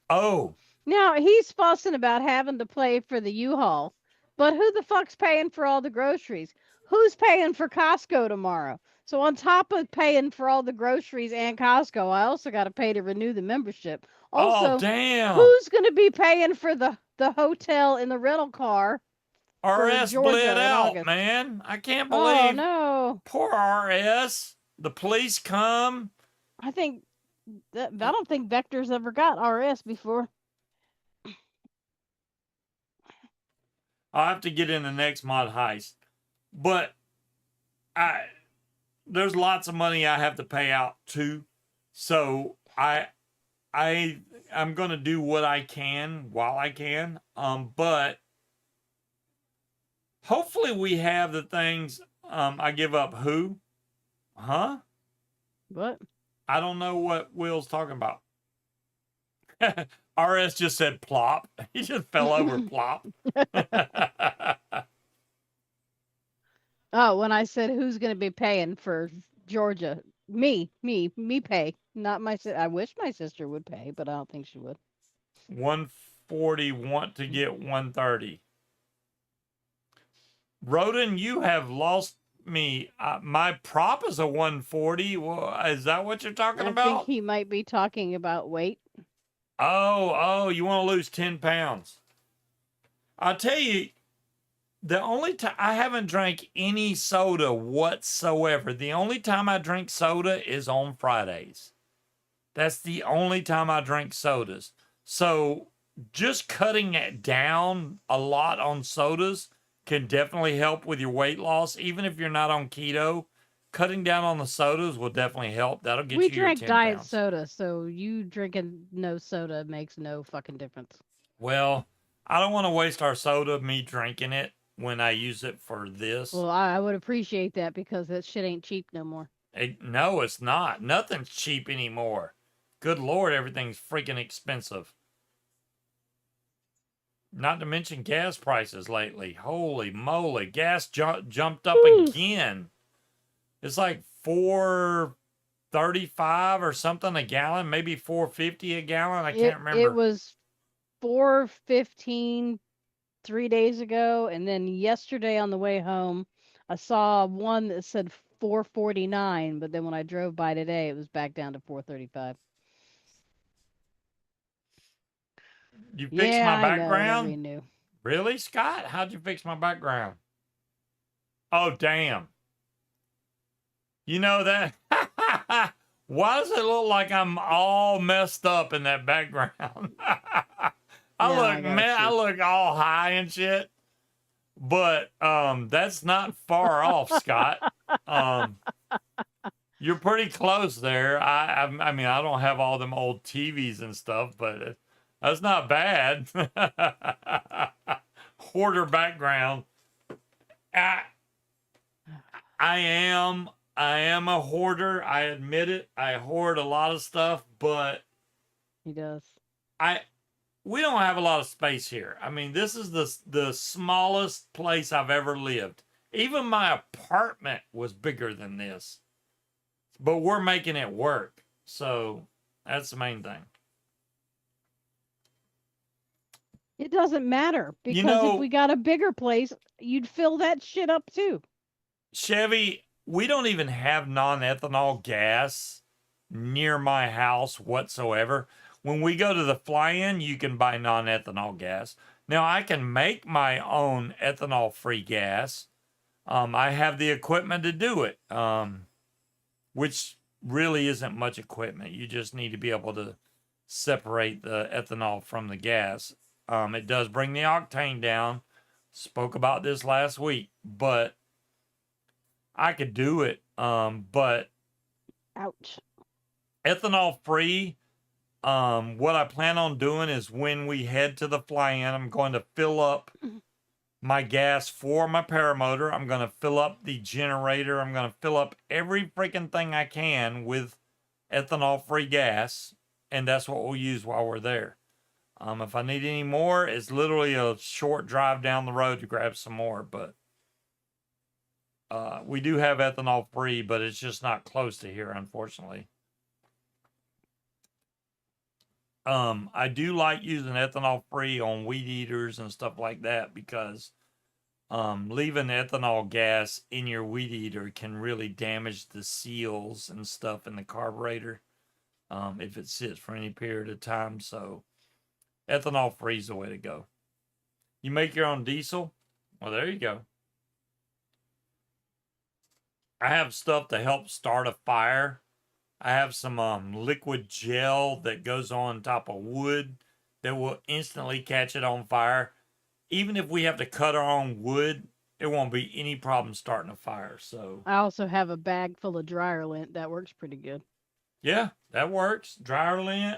oh, Now he's fussing about having to pay for the U-Haul, but who the fuck's paying for all the groceries? Who's paying for Costco tomorrow? So on top of paying for all the groceries and Costco, I also got to pay to renew the membership. oh Also, damn. who's going to be paying for the hotel and the rental car for RS bled Georgia in out, August? man. I can't Oh believe no. poor RS. The police come. I think I don't think Vector's ever got RS before. I'll have to get in the next mod heist. But I there's lots of money I have to pay out too. So I'm gonna do what I can while I can. But hopefully we have the things. I give up who? Huh? What? I don't know what Will's talking about. RS just said plop. He just fell over plop. Oh, when I said who's going to be paying for Georgia, me pay, not my sister. I wish my sister would pay, but I don't think she would. 140, want to get 130. Roden, you have lost me. My prop is a 140. Well, is that what you're talking I think about? he might be talking about weight. Oh, you want to lose 10 pounds. I'll tell you, the only time I haven't drank any soda whatsoever. The only time I drink soda is on Fridays. That's the only time I drink sodas. So just cutting it down a lot on sodas can definitely help with your weight loss. Even if you're not on keto, cutting down on the sodas will definitely help. That'll get We you your drank 10 diet pounds. soda, so you drinking no soda makes no fucking difference. Well, I don't want to waste our soda, me drinking it when I use it for this. Well, I would appreciate that because that shit ain't cheap no more. No, it's not. Nothing's cheap anymore. Good Lord, everything's freaking expensive. Not to mention gas prices lately. Holy moly, gas jumped up again. It's like $4.35 or something a gallon, maybe $4.50 a gallon. I can't remember. It was $4.15 3 days ago, and then yesterday on the way home, I saw one that said $4.49, but then when I drove by today, it was back down to $4.35. You fixed Yeah, my I know. Nobody background? knew. Really, Scott? How'd you fix my background? Oh, damn. You know that? Why does it look like I'm all messed up in that background? I look all high and shit. But that's not far off, Scott. You're pretty close there. I mean, I don't have all them old TVs and stuff, but that's not bad. Hoarder background. I am a hoarder. I admit it. I hoard a lot of stuff, but He does. we don't have a lot of space here. I mean, this is the smallest place I've ever lived. Even my apartment was bigger than this. But we're making it work. So that's the main thing. It doesn't matter because if we got a bigger place, you'd fill that shit up too. Chevy, we don't even have non-ethanol gas near my house whatsoever. When we go to the fly-in, you can buy non-ethanol gas. Now, I can make my own ethanol-free gas. I have the equipment to do it, which really isn't much equipment. You just need to be able to separate the ethanol from the gas. It does bring the octane down. Spoke about this last week, but I could do it. But ouch. Ethanol free. What I plan on doing is when we head to the fly-in, I'm going to fill up my gas for my paramotor. I'm going to fill up the generator. I'm going to fill up every freaking thing I can with ethanol free gas. And that's what we'll use while we're there. If I need any more, it's literally a short drive down the road to grab some more. But we do have ethanol free, but it's just not close to here, unfortunately. I do like using ethanol free on weed eaters and stuff like that because leaving ethanol gas in your weed eater can really damage the seals and stuff in the carburetor if it sits for any period of time. So ethanol free is the way to go. You make your own diesel? Well, there you go. I have stuff to help start a fire. I have some liquid gel that goes on top of wood that will instantly catch it on fire. Even if we have to cut our own wood, it won't be any problem starting a fire. So I also have a bag full of dryer lint that works pretty good. Yeah, that works. Dryer lint.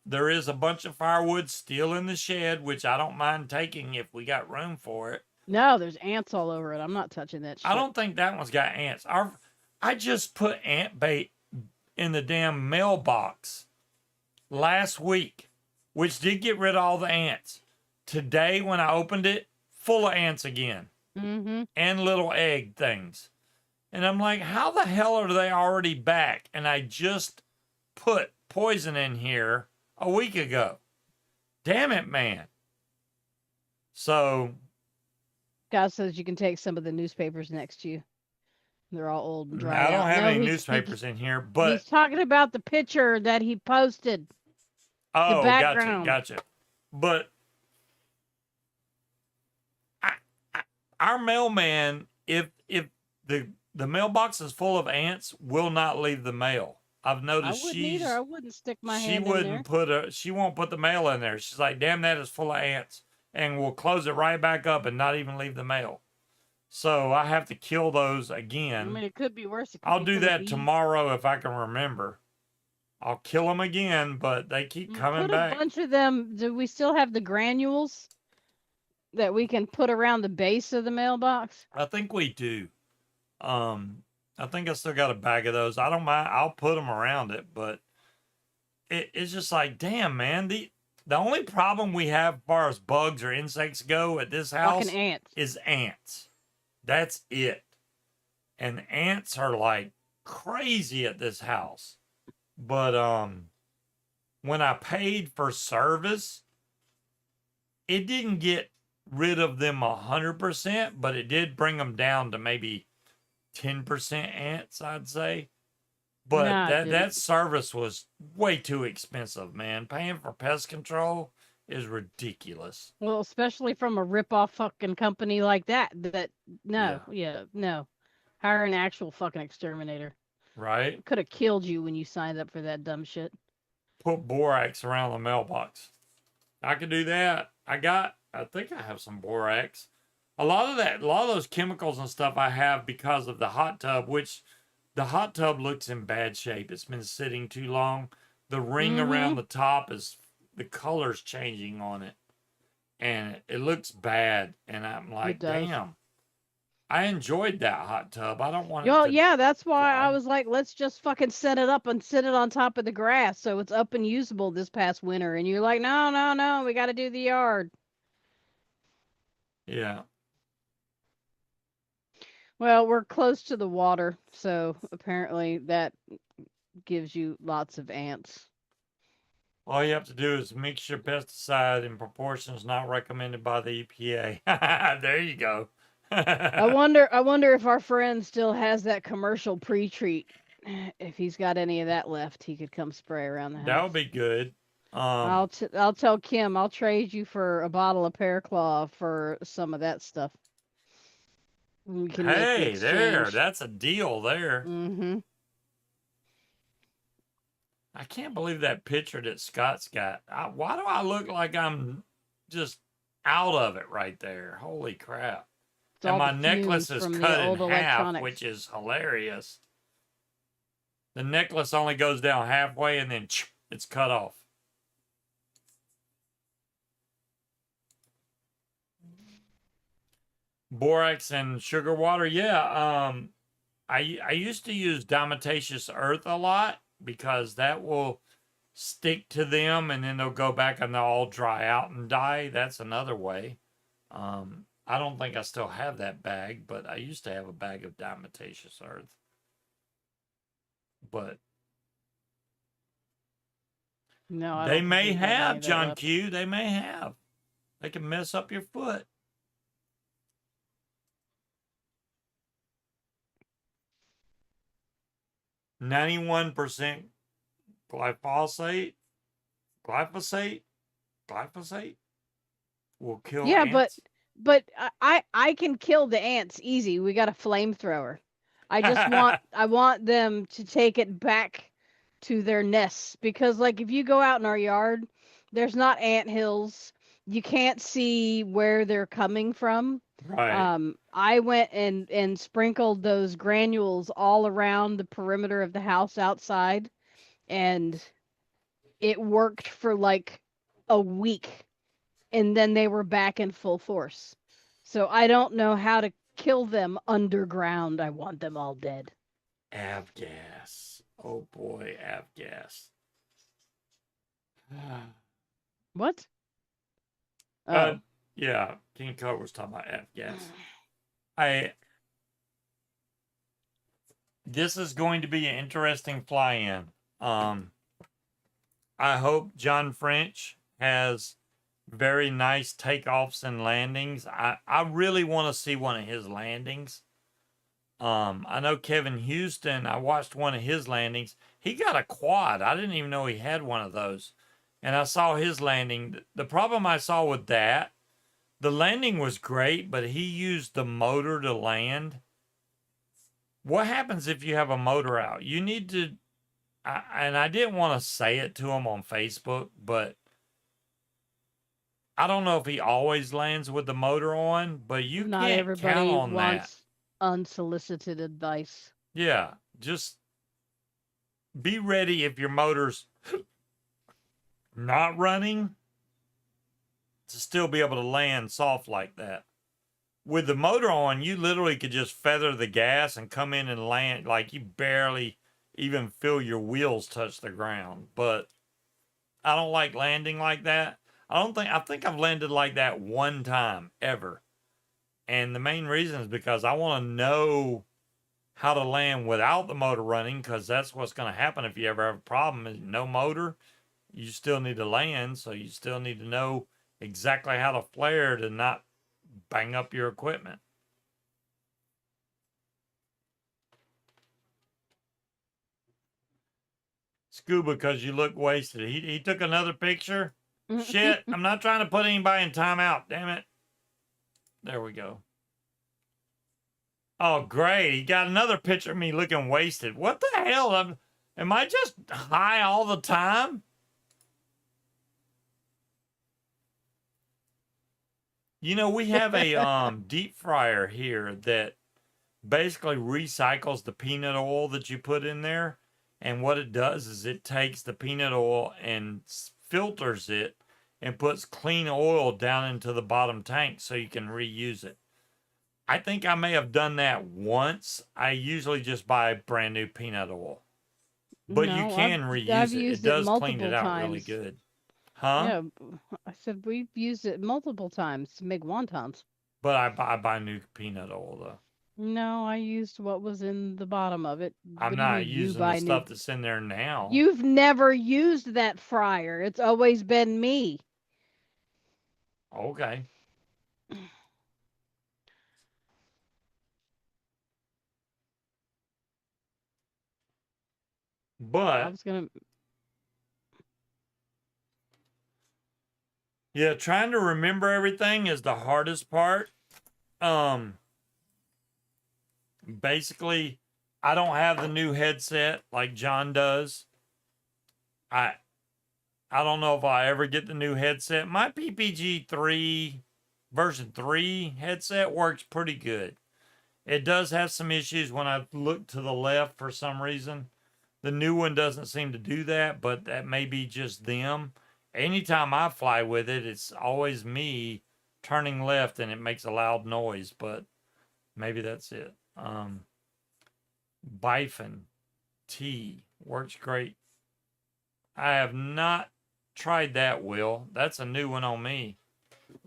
There is a bunch of firewood still in the shed, which I don't mind taking if we got room for it. No, there's ants all over it. I'm not touching that shit. I don't think that one's got ants. I just put ant bait in the damn mailbox last week, which did get rid of all the ants. Today, when I opened it, full of ants again. Mm-hmm. And little egg things. And I'm like, how the hell are they already back? And I just put poison in here a week ago. Damn it, man. So Guy says you can take some of the newspapers next to you. They're all old and dried I don't out. have No, any newspapers in here, he's but talking about the picture that he posted. The oh, gotcha, background. gotcha. But I, our mailman, if the mailbox is full of ants, will not leave the mail. I've I noticed wouldn't either. I wouldn't stick my hand in there. she won't put the mail in there. She's like, damn, that is full of ants, and we'll close it right back up and not even leave the mail. So I have to kill those again. I mean, it could be worse. It could I'll be do full of that bees. tomorrow if I can remember. I'll kill them again, but they keep coming Put back. a bunch of them. Do we still have the granules that we can put around the base of the mailbox? I think we do. I think I still got a bag of those. I don't mind. I'll put them around it, but it's just like, damn, man. The only problem we have as far as bugs or insects go at this house Fucking ants. is ants. That's it. And ants are like crazy at this house. But when I paid for service, it didn't get rid of them 100%, but it did bring them down to maybe 10% ants, I'd say. But that service was way too expensive, man. Paying for pest control is ridiculous. Well, especially from a rip-off fucking company like that. No. Hire an actual fucking exterminator. Right? Could have killed you when you signed up for that dumb shit. Put borax around the mailbox. I could do that. I think I have some borax. A lot of those chemicals and stuff I have because of the hot tub, which the hot tub looks in bad shape. It's been sitting too long. The ring around the top the color's changing on it. And it looks bad. And I'm like, damn. I enjoyed that hot tub. I don't want it to yeah, that's why dry. I was like, let's just fucking set it up and sit it on top of the grass so it's up and usable this past winter. And you're like, no, we got to do the yard. Yeah. Well, we're close to the water, so apparently that gives you lots of ants. All you have to do is mix your pesticide in proportions not recommended by the EPA. There you go. I wonder if our friend still has that commercial pre-treat. If he's got any of that left, he could come spray around the house. That would be good. I'll tell Kim I'll trade you for a bottle of Pearclaw for some of that stuff. We can make the exchange. There, that's a deal there. Mm-hmm. I can't believe that picture that Scott's got. Why do I look like I'm just out of it right there? Holy crap. And my necklace is cut in half, which is hilarious. The necklace only goes down halfway and then it's cut off. Borax and sugar water. Yeah. I used to use diatomaceous earth a lot because that will stick to them and then they'll go back and they'll all dry out and die. That's another way. I don't think I still have that bag, but I used to have a bag of diatomaceous earth. But no, they may have, John Q. They may have. They can mess up your foot. %91 glyphosate will kill ants. but I can kill the ants easy. We got a flamethrower. I just I want them to take it back to their nests because like if you go out in our yard, there's not ant hills. You can't see where they're coming from. Right. I went and sprinkled those granules all around the perimeter of the house outside, and it worked for like a week, and then they were back in full force. So I don't know how to kill them underground. I want them all dead. Avgas. Oh boy, avgas. What? Oh. Yeah, King Cobra was talking about avgas. This is going to be an interesting fly-in. I hope John French has very nice takeoffs and landings. I really want to see one of his landings. I know Kevin Houston, I watched one of his landings. He got a quad. I didn't even know he had one of those. And I saw his landing. The problem I saw with that, the landing was great, but he used the motor to land. What happens if you have a motor out? You need to, and I didn't want to say it to him on Facebook, but I don't know if he always lands with the motor on, but you Not can't count everybody on that. wants unsolicited advice. Yeah, just be ready if your motor's not running to still be able to land soft like that. With the motor on, you literally could just feather the gas and come in and land like you barely even feel your wheels touch the ground. But I don't like landing like that. I think I've landed like that one time ever. And the main reason is because I want to know how to land without the motor running, because that's what's going to happen if you ever have a problem. Is no motor, you still need to land, so you still need to know exactly how to flare to not bang up your equipment. Scuba, because you look wasted. He took another picture. Shit, I'm not trying to put anybody in timeout. Damn it. There we go. Oh, great. He got another picture of me looking wasted. What the hell? Am I just high all the time? You know, we have a deep fryer here that basically recycles the peanut oil that you put in there. And what it does is it takes the peanut oil and filters it and puts clean oil down into the bottom tank so you can reuse it. I think I may have done that once. I usually just buy brand new peanut oil. But you No, can I've reuse it. It used it does clean it multiple out really times. good. Huh? Yeah, I said we've used it multiple times to make wontons. But I buy new peanut oil though. No, I used what was in the bottom of it. I'm What do you not mean you using the buy new? stuff that's in there now. You've never used that fryer. It's always been me. Okay. I But was gonna. yeah, trying to remember everything is the hardest part. Um Basically, I don't have the new headset like John does. I I don't know if I ever get the new headset. My PPG 3 version 3 headset works pretty good. It does have some issues when I look to the left for some reason. The new one doesn't seem to do that, but that may be just them. Anytime I fly with it, it's always me turning left and it makes a loud noise, but maybe that's it. Bifin T works great. I have not tried that, Will. That's a new one on me.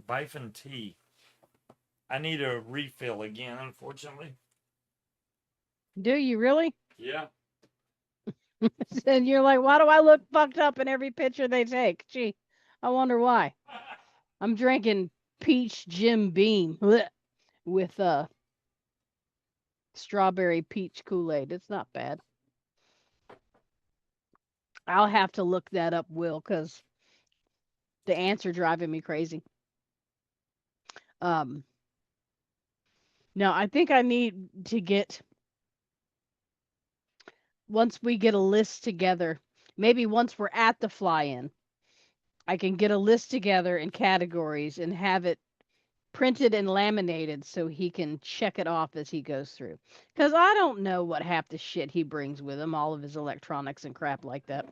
Bifin T. I need a refill again, unfortunately. Do you really? Yeah. And you're like, why do I look fucked up in every picture they take? Gee, I wonder why. I'm drinking peach Jim Beam bleh, with strawberry peach Kool-Aid. It's not bad. I'll have to look that up, Will, because the ants are driving me crazy. Um, no, I think I need to get once we get a list together. Maybe once we're at the fly-in, I can get a list together in categories and have it printed and laminated so he can check it off as he goes through. Because I don't know what half the shit he brings with him, all of his electronics and crap like that.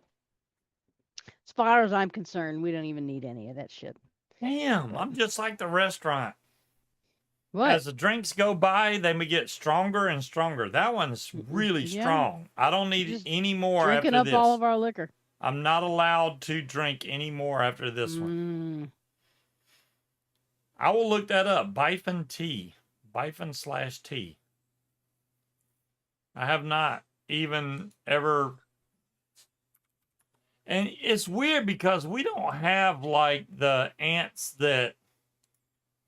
As far as I'm concerned, we don't even need any of that shit. Damn, But I'm just like the restaurant. what? As the drinks go by, they may get stronger and stronger. That one's really Yeah, strong. I don't need just any more drinking after up all this. of our liquor. I'm not allowed to drink any more after this one. Mm. I will look that up. Bifin Tea. Bifin/tea. I have not even ever. And it's weird because we don't have like the ants that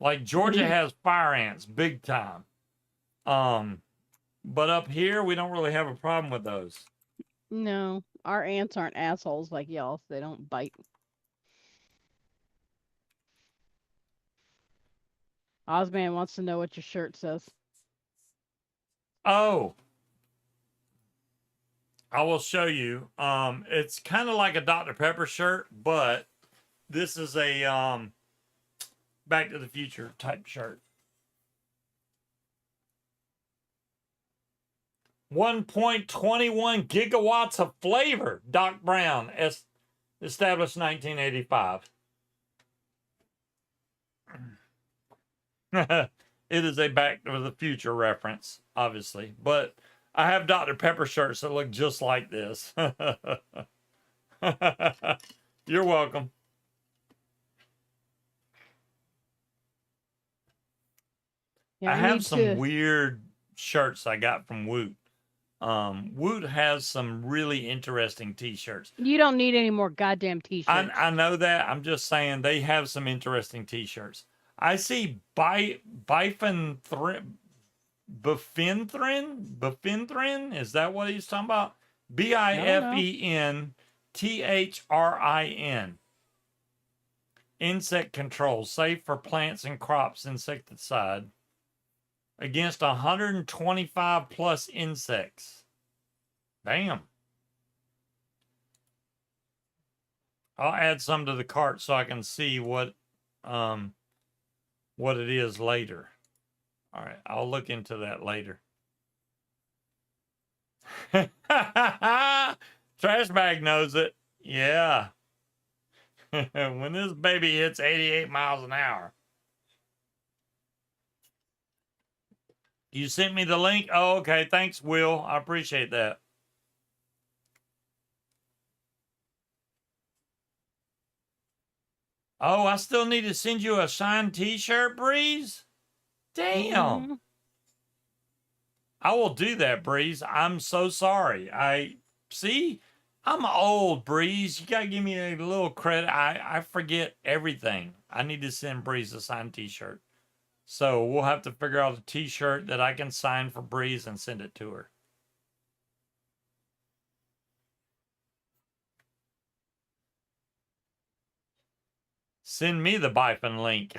like Georgia has fire ants big time. Um, but up here we don't really have a problem with those. No, our ants aren't assholes like y'all. So they don't bite. Ozman wants to know what your shirt says. Oh, I will show you. It's kind of like a Dr. Pepper shirt, but this is a Back to the Future type shirt. 1.21 gigawatts of flavor. Doc Brown, established 1985. It is a Back to the Future reference, obviously, but I have Dr. Pepper shirts that look just like this. You're welcome. Yeah, I I have need some to. weird shirts I got from Woot. Woot has some really interesting T-shirts. You don't need any more goddamn t-shirts. I know that. I'm just saying they have some interesting T-shirts. I see Bifenthrin. Is that what he's talking about? I don't know. Bifenthrin. Insect control, safe for plants and crops insecticide against 125 plus insects. Damn. I'll add some to the cart so I can see what it is later. All right, I'll look into that later. Trash bag knows it. Yeah. When this baby hits 88 miles an hour. You sent me the link? Oh, okay. Thanks, Will. I appreciate that. Oh, I still need to send you a signed t-shirt, Breeze? Damn. Mm-hmm. I will do that, Breeze. I'm so sorry. I'm old, Breeze. You gotta give me a little credit. I forget everything. I need to send Breeze a signed t-shirt. So we'll have to figure out a t-shirt that I can sign for Breeze and send it to her. Send me the Bifin link.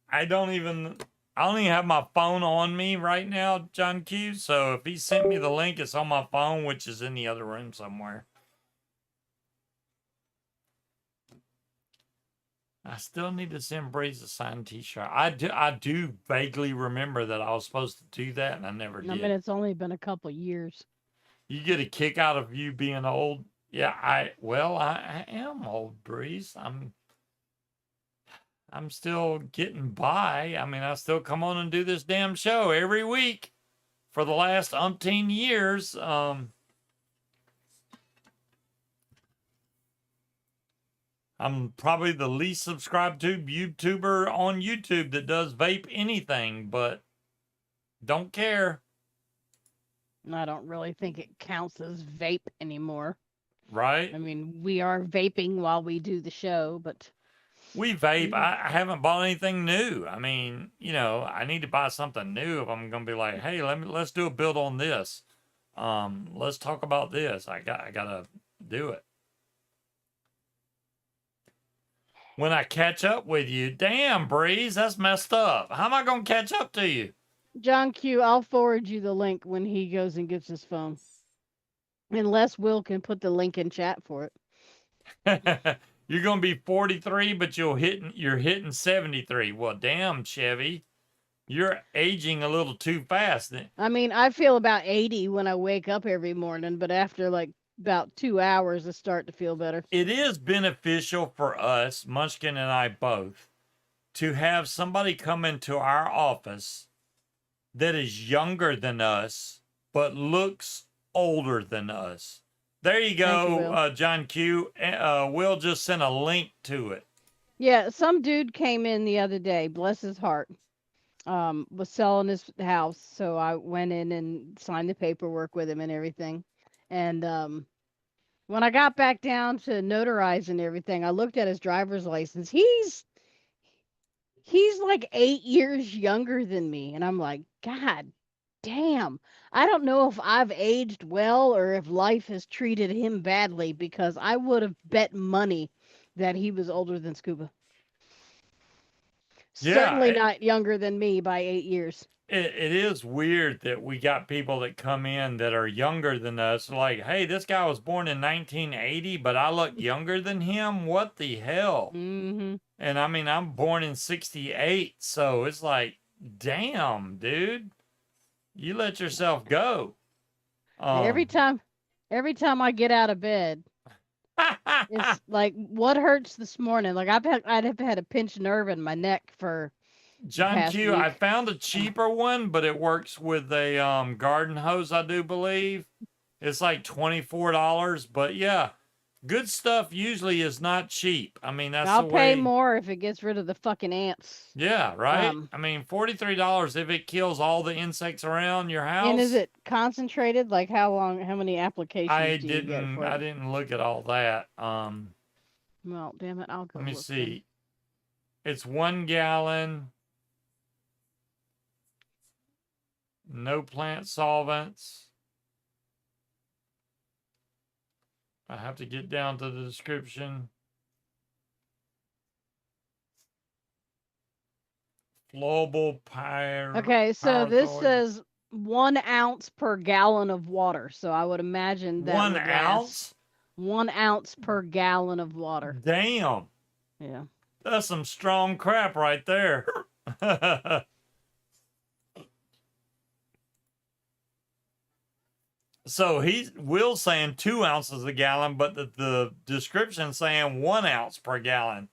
I don't even I only have my phone on me right now, John Q. So if he sent me the link, it's on my phone, which is in the other room somewhere. I still need to send Breeze a signed t-shirt. I do vaguely remember that I was supposed to do that and I never I did. mean, it's only been a couple years. You get a kick out of you being old. Yeah, I am old, Breeze. I'm still getting by. I mean, I still come on and do this damn show every week for the last umpteen years. I'm probably the least subscribed to YouTuber on YouTube that does vape anything, but don't care. I don't really think it counts as vape anymore. Right? I mean, we are vaping while we do the show, but We vape. we I haven't bought anything new. I mean, I need to buy something new if I'm gonna be like, hey, let's do a build on this. Let's talk about this. I gotta do it. When I catch up with you, damn Breeze, that's messed up. How am I gonna catch up to you? John Q, I'll forward you the link when he goes and gets his phone. Unless Will can put the link in chat for it. You're gonna be 43, but you're hitting 73. Well, damn, Chevy, you're aging a little too fast. I mean, I feel about 80 when I wake up every morning, but after like about 2 hours, I start to feel better. It is beneficial for us, Munchkin and I both, to have somebody come into our office that is younger than us but looks older than us. There you go, John Q. Will just sent a link to it. Yeah, some dude came in the other day, bless his heart, was selling his house. So I went in and signed the paperwork with him and everything. And When I got back down to notarize and everything, I looked at his driver's license. He's like 8 years younger than me, and I'm like, God damn. I don't know if I've aged well or if life has treated him badly because I would have bet money that he was older than Scuba. Yeah, Certainly not younger than me by 8 years. it is weird that we got people that come in that are younger than us. Like, hey, this guy was born in 1980, but I look younger than him. What the hell? Hmm. And I mean, I'm born in 68, so it's like, damn, dude, you let yourself go. Every Um, time, every time I get out of bed, it's like what hurts this morning. Like I'd have had a pinched nerve in my neck for the John past Q, I week. found a cheaper one, but it works with a garden hose, I do believe. It's like $24, but yeah, good stuff usually is not cheap. I mean, that's I'll the pay way. more if it gets rid of the fucking ants. Yeah, right? Um, I mean, $43 if it kills all the insects around your and is house. it concentrated? Like how many applications do you get for I it? didn't look at all that. Well, damn it, I'll go Let me look then. see. It's 1 gallon, no plant solvents. I have to get down to the description. Flowable Okay, so this pyrethroid. says 1 ounce per gallon of water. So I would imagine that One would last ounce? 1 ounce per gallon of water. Damn. Yeah. That's some strong crap right there. So he's Will's saying 2 ounces a gallon, but the description saying 1 ounce per gallon.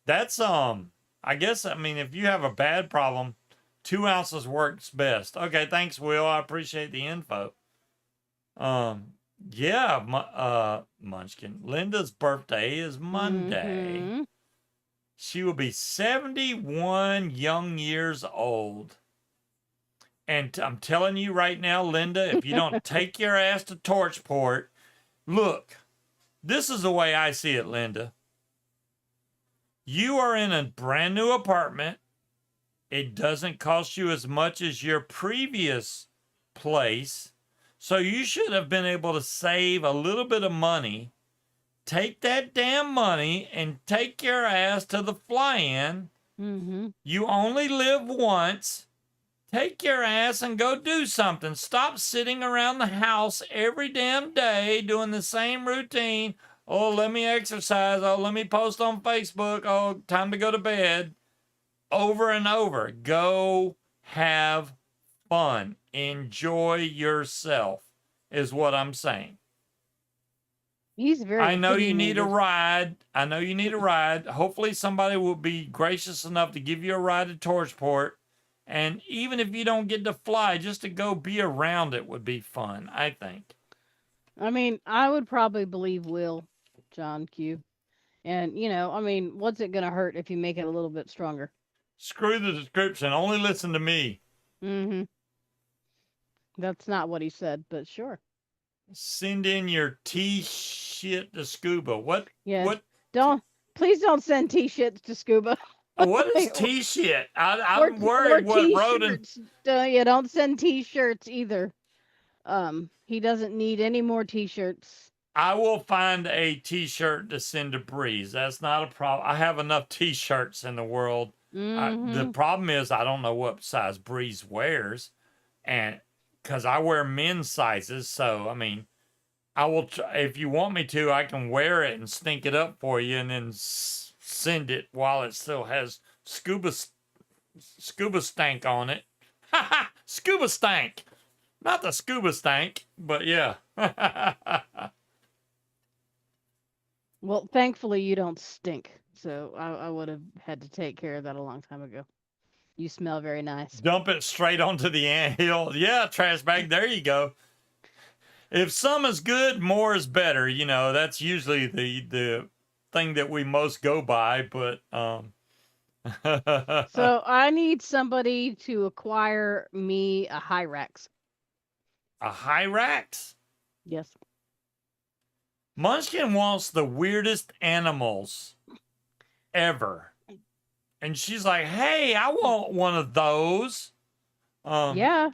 That's I guess, I mean, if you have a bad problem, 2 ounces works best. Okay, thanks, Will. I appreciate the info. Um, yeah, Munchkin. Linda's birthday is Monday. Mm-hmm. She will be 71 young years old. And I'm telling you right now, Linda, if you don't take your ass to Torchport, look, this is the way I see it, Linda. You are in a brand new apartment. It doesn't cost you as much as your previous place. So you should have been able to save a little bit of money. Take that damn money and take your ass to the fly-in. Mm-hmm. You only live once. Take your ass and go do something. Stop sitting around the house every damn day doing the same routine. Oh, let me exercise. Oh, let me post on Facebook. Oh, time to go to bed. Over and over. Go have fun. Enjoy yourself, is what I'm saying. He's very I know you need a opinionated. ride. I know you need a ride. Hopefully, somebody will be gracious enough to give you a ride to Torchport. And even if you don't get to fly, just to go be around it would be fun, I think. I mean, I would probably believe Will, John Q. And I mean, what's it gonna hurt if you make it a little bit stronger? Screw the description. Only listen to me. Mm-hmm. That's not what he said, but sure. Send in your T shit to Scuba. What? Yeah. What? Don't please don't send t-shirts to Scuba. What is or T shit? I'm or worried what Roden. t-shirts. Yeah, don't send t-shirts either. He doesn't need any more t-shirts. I will find a T-shirt to send to Breeze. That's not a problem. I have enough T-shirts in the world. The Mm-hmm. problem is I don't know what size Breeze wears, and because I wear men's sizes, so I mean, I will. If you want me to, I can wear it and stink it up for you, and then send it while it still has scuba stank on it. Ha ha! Scuba stank, not the scuba stank, but yeah. Well, thankfully you don't stink. So I would have had to take care of that a long time ago. You smell very nice. Dump it straight onto the anthill. Yeah, trash bag. There you go. If some is good, more is better. You know, that's usually the thing that we most go by. But a So I need somebody to acquire me a Hyrax. Hyrax. Yes. Munchkin wants the weirdest animals ever. And she's like, hey, I want one of those. Yeah.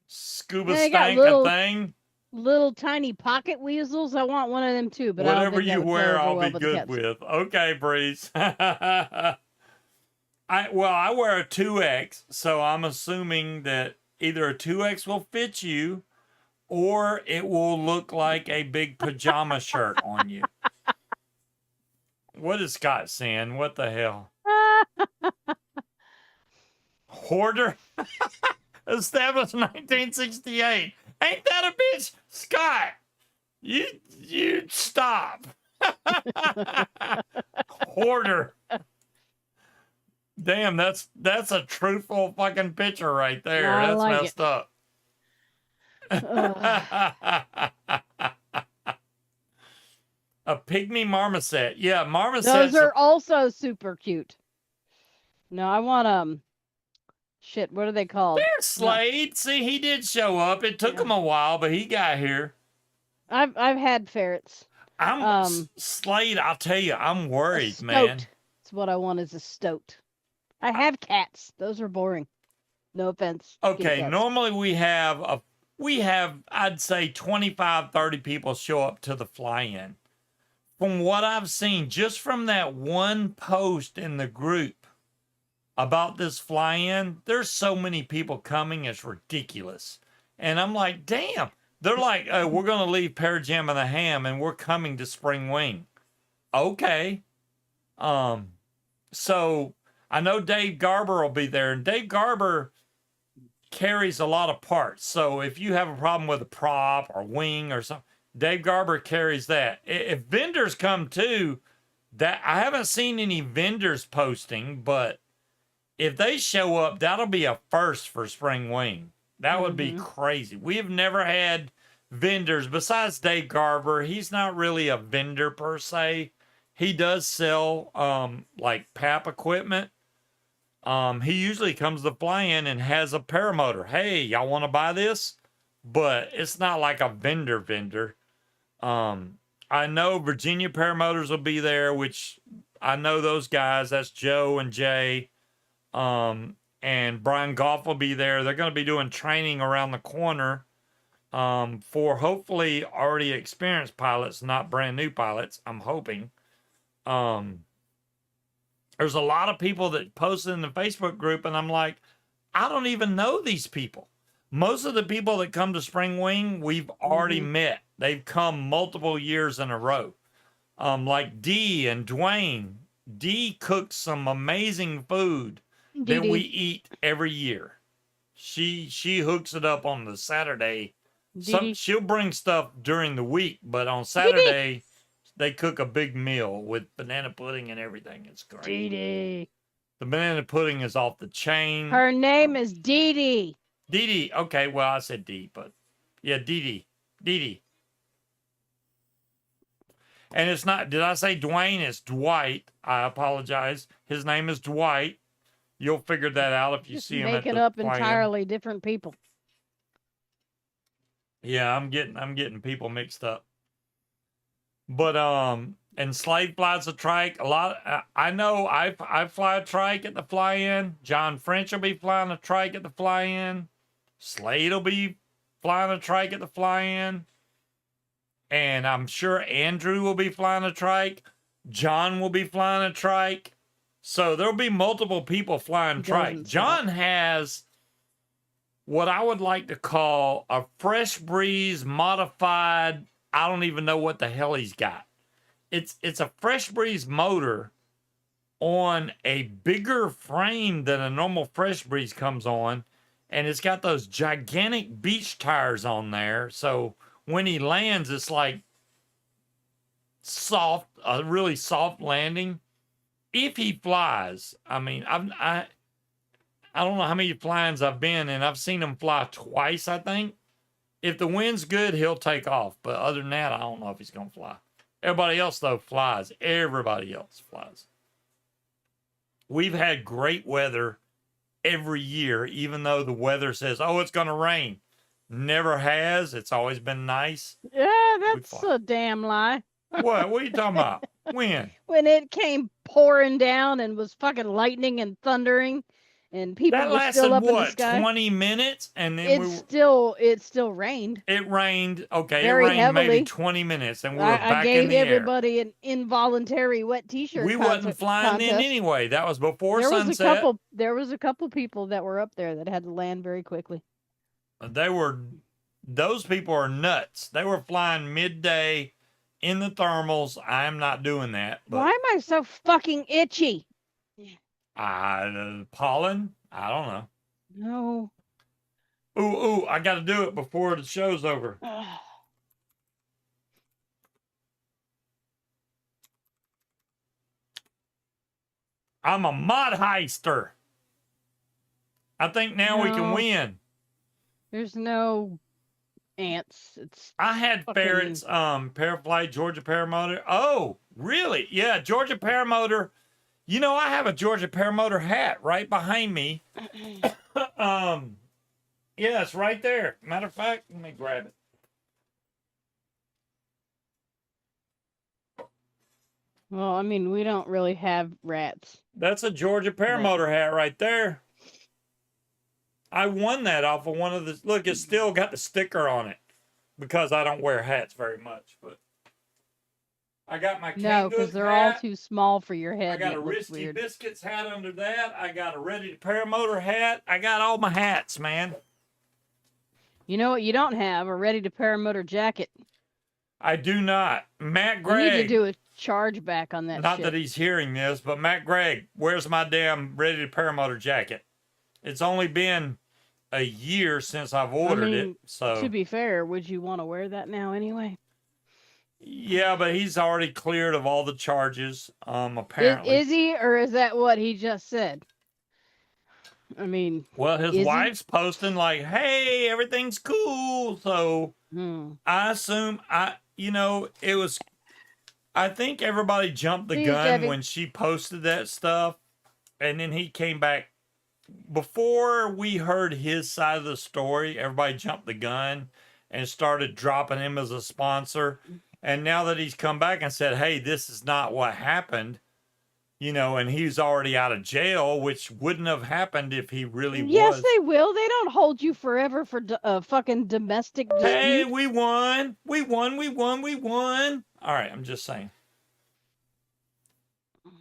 Scuba And they got stank a thing. little tiny pocket weasels. I want one of them too, but I don't Whatever think that you would go wear, over I'll well be with the good cats. with. Okay, Breeze. I wear a 2X, so I'm assuming that either a 2X will fit you or it will look like a big pajama shirt on you. What is Scott saying? What the hell? Hoarder? Established 1968. Ain't that a bitch? Scott, you stop. Hoarder. Damn, that's a truthful fucking picture right there. I That's like it. messed up. A pygmy marmoset. Yeah, marmosets. Those are also super cute. No, I want shit, what are they called? There's Slade. See, he did show up. It took him a while, but he got here. I've had ferrets. Slade, I'll tell you, I'm worried, man. That's what I want is a stoat. I have cats. Those are boring. No offense. Okay, normally we have I'd say 25, 30 people show up to the fly-in. From what I've seen, just from that one post in the group about this fly-in, there's so many people coming, it's ridiculous. And I'm like, damn. They're like, oh, we're going to leave Pear Jam and the Ham and we're coming to Spring Wing. Okay. So I know Dave Garber will be there, and Dave Garber carries a lot of parts. So if you have a problem with a prop or wing or something, Dave Garber carries that. If vendors come too, that I haven't seen any vendors posting, but if they show up, that'll be a first for Spring Wing. That would be crazy. We have never had vendors besides Dave Garber. He's not really a vendor per se. He does sell like PAP equipment. He usually comes to fly-in and has a paramotor. Hey, y'all want to buy this? But it's not like a vendor. I know Virginia Paramotors will be there, which I know those guys. That's Joe and Jay. And Brian Goff will be there. They're going to be doing training around the corner for hopefully already experienced pilots, not brand new pilots, I'm hoping. There's a lot of people that posted in the Facebook group, and I'm like, I don't even know these people. Most of the people that come to Spring Wing, we've already met. They've come multiple years in a row. Like Dee and Dwayne. Dee cooks some amazing food that we eat every year. She hooks it up on the Saturday. She'll bring stuff during the week, but on Saturday they cook a big meal with banana pudding and everything. It's great. Dee. The banana pudding is off the chain. Her name is Dee Dee. Dee Dee. Okay, well I said Dee, but yeah, Dee Dee. Dee Dee. And it's not, did I say Dwayne? It's Dwight. I apologize. His name is Dwight. You'll figure that out if you see him at the making up fly-in. entirely different people. Yeah, I'm getting people mixed up. But and Slade flies a trike. A lot. I know I fly a trike at the fly-in. John French will be flying a trike at the fly-in. Slade will be flying a trike at the fly-in. And I'm sure Andrew will be flying a trike. John will be flying a trike. So there'll be multiple people flying trike. John has what I would like to call a Fresh Breeze modified. I don't even know what the hell he's got. It's a Fresh Breeze motor on a bigger frame than a normal Fresh Breeze comes on. And it's got those gigantic beach tires on there. So when he lands, it's like soft, a really soft landing. If he flies, I mean, I don't know how many flyings I've been, and I've seen him fly twice, I think. If the wind's good, he'll take off. But other than that, I don't know if he's going to fly. Everybody else, though, flies. Everybody else flies. We've had great weather every year, even though the weather says, oh, it's going to rain. Never has. It's always been nice. Yeah, that's a damn lie. What? What are you talking about? When? When it came pouring down and was fucking lightning and thundering, and people That were still lasted up in the what? sky. 20 minutes, and then It still rained it rained. Okay, it very rained maybe heavily. 20 minutes, and we were I back in gave the air. everybody an involuntary wet T-shirt We wasn't flying then contest. anyway. That was before There was a sunset. couple. There was a couple people that were up there that had to land very quickly. They were, those people are nuts. They were flying midday in the thermals. I'm not doing that, Why but am I so fucking itchy? pollen. I don't know. No. Ooh, I got to do it before the show's over. I'm a mod heister. I think now we can No. win. There's no ants. It's I had fucking... ferrets, paraflight, Georgia paramotor. Oh, really? Yeah, Georgia paramotor. You know, I have a Georgia paramotor hat right behind me. Yeah, it's right there. Matter of fact, let me grab it. Well, I mean, we don't really have rats. That's a Georgia paramotor hat right there. I won that off of one of the. Look, it's still got the sticker on it because I don't wear hats very much. But I got my No, because they're all too small for your head. I got a Risky Biscuits hat under that. I got a Ready to Paramotor hat. I got all my hats, man. You know what you don't have? A Ready to Paramotor jacket. I do not. Matt You Gregg. need to do a charge back on that Not shit. that he's hearing this, but Matt Gregg, where's my damn Ready to Paramotor jacket? It's only been a year since I've ordered it. So to be fair, would you want to wear that now anyway? Yeah, but he's already cleared of all the charges. Apparently, Is he, or is that what he just said? I mean, well, his wife's posting like, "Hey, everything's cool." So I assume it was. I think everybody jumped the gun when she posted that stuff, and then he came back. Before we heard his side of the story, everybody jumped the gun and started dropping him as a sponsor. And now that he's come back and said, "Hey, this is not what happened," and he's already out of jail, which wouldn't have happened if he really was. Yes, they will. They don't hold you forever for fucking domestic dispute. Hey, we won. We won. All right, I'm just saying.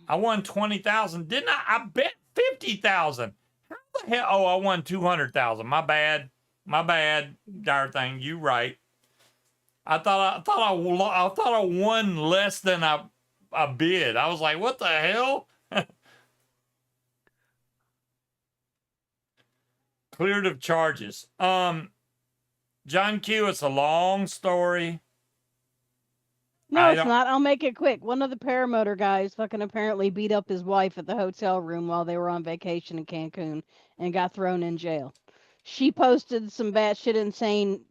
I won 20,000, didn't I? I bet 50,000. How the hell? Oh, I won 200,000. My bad. Darn thing. You right. I thought I won less than I bid. I was like, what the hell? Cleared of charges. John Q, it's a long story. No, it's not. I'll make it quick. One of the paramotor guys fucking apparently beat up his wife at the hotel room while they were on vacation in Cancun and got thrown in jail. She posted some batshit insane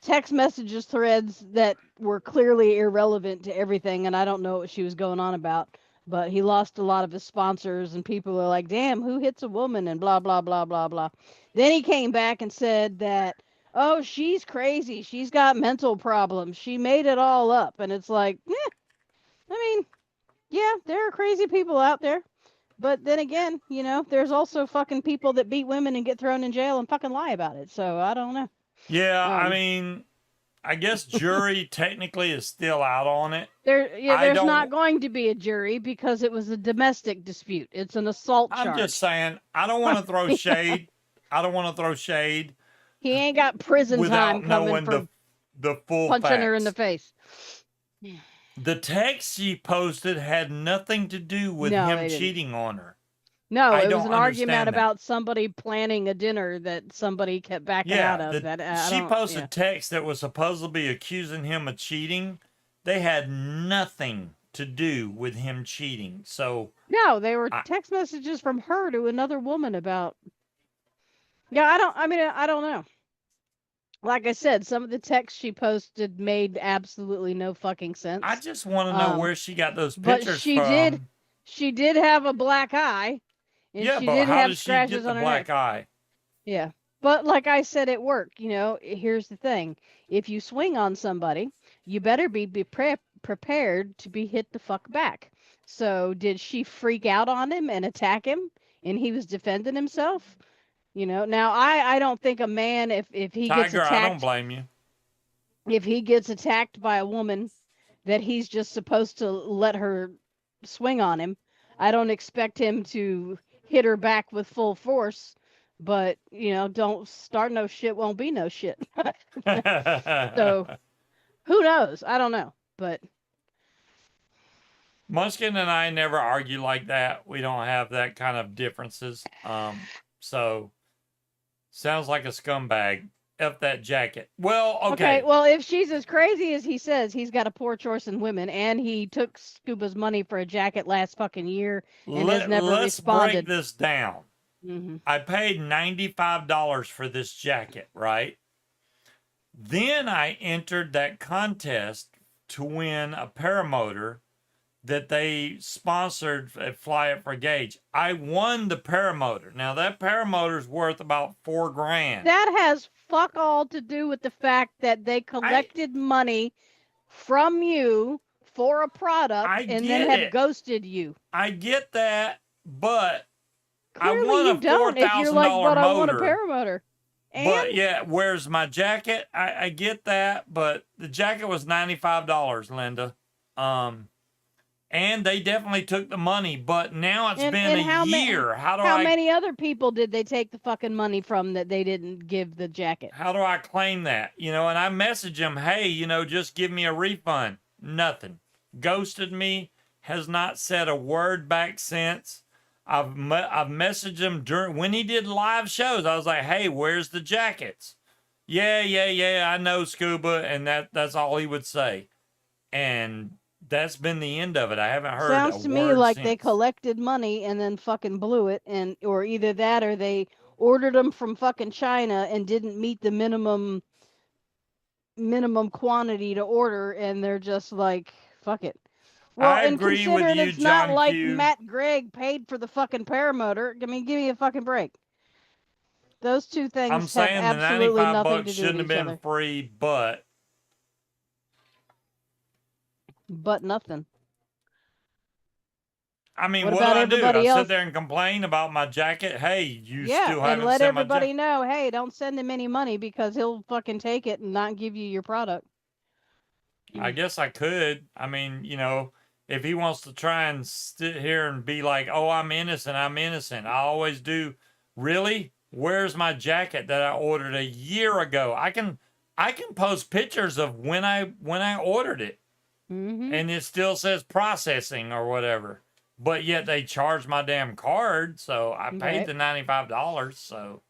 text messages threads that were clearly irrelevant to everything, and I don't know what she was going on about. But he lost a lot of his sponsors, and people are like, damn, who hits a woman, and blah, blah, blah, blah, blah. Then he came back and said that, oh, she's crazy. She's got mental problems. She made it all up. And it's like, I mean, yeah, there are crazy people out there. But then again, there's also fucking people that beat women and get thrown in jail and fucking lie about it. So I don't know. Yeah, I mean, I guess jury technically is still out on it. There's not going to be a jury because it was a domestic dispute. It's an assault charge. I'm just saying, I don't want to throw shade. I don't want to throw shade. He ain't got prison time coming for the full punching facts. her in the face. The text she posted had nothing to do with him cheating on her. No, it was an argument about somebody planning a dinner that somebody kept backing out of. She posted text that was supposedly accusing him of cheating. They had nothing to do with him cheating. So no, they were text messages from her to another woman about. Yeah, I don't know. Like I said, some of the texts she posted made absolutely no fucking sense. I just want to know where she got those pictures from. She did have a black eye. And yeah, but how did she get the black eye? Yeah. But like I said at work, here's the thing. If you swing on somebody, you better prepared to be hit the fuck back. So did she freak out on him and attack him and he was defending himself? Now I don't think a man if he gets Tiger, I don't attacked blame you. if he gets attacked by a woman that he's just supposed to let her swing on him. I don't expect him to hit her back with full force, but don't start no shit won't be no shit. So who knows? I don't know, but Munchkin and I never argue like that. We don't have that kind of differences. So sounds like a scumbag. F that jacket. Well, okay. okay. Well, if she's as crazy as he says, he's got a poor choice in women, and he took Scuba's money for a jacket last fucking year and has never Let's break responded. this down. Hmm. I paid $95 for this jacket, right? Then I entered that contest to win a paramotor that they sponsored at Fly It for Gauge. I won the paramotor. Now that paramotor's worth about $4,000. That has fuck all to do with the fact that they I collected money from you for a product I and then get have it. ghosted you. I get that, but I Clearly, won you a four don't if you're thousand like, dollar but I want a motor. paramotor. But And yeah, where's my jacket? I get that, but the jacket was $95, Linda. Um, and they definitely took the money, but now it's been and a how many year. how many other people did they take the fucking money from that they didn't give the jacket? how do I claim that? And I message them, hey, just give me a refund. Nothing. Ghosted me. Has not said a word back since. I've messaged him during when he did live shows. I was like, hey, where's the jackets? Yeah, yeah, yeah. I know Scuba, and that's all he would say. And that's been the end of it. I haven't heard a Sounds to me word like they since. collected money and then fucking blew it, and or either that or they ordered them from fucking China and didn't meet the minimum quantity to order, and they're just like, fuck it. Well, I and agree with considering you, it's not John like Q. Matt Gregg paid for the fucking paramotor, I mean, give me a fucking break. Those two I'm things have saying the absolutely 95 nothing bucks to do with shouldn't have each been other. free, but But nothing. I mean, What what do about I do? I everybody sit else? there and complain about my jacket. Hey, you Yeah, still and haven't let sent my jacket. everybody know, hey, don't send him any money because he'll fucking take it and not give you your product. I guess I could. I mean, if he wants to try and sit here and be like, "Oh, I'm innocent. I'm innocent." I always do. Really? Where's my jacket that I ordered a year ago? I can post pictures of when I ordered it, Mm-hmm. and it still says processing or whatever. But yet they charged my damn card, so I paid Right. the $95. So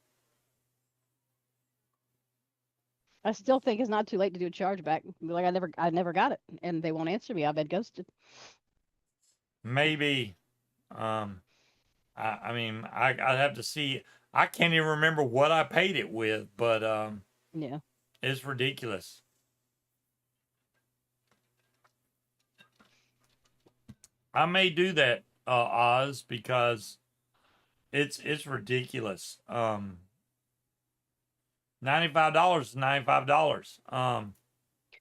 I still think it's not too late to do a chargeback. Be like, I never got it, and they won't answer me. I've been ghosted. maybe, um, I mean, I'd have to see. I can't even remember what I paid it with, but Yeah. it's ridiculous. I may do that, Oz, because it's ridiculous. $95 is $95.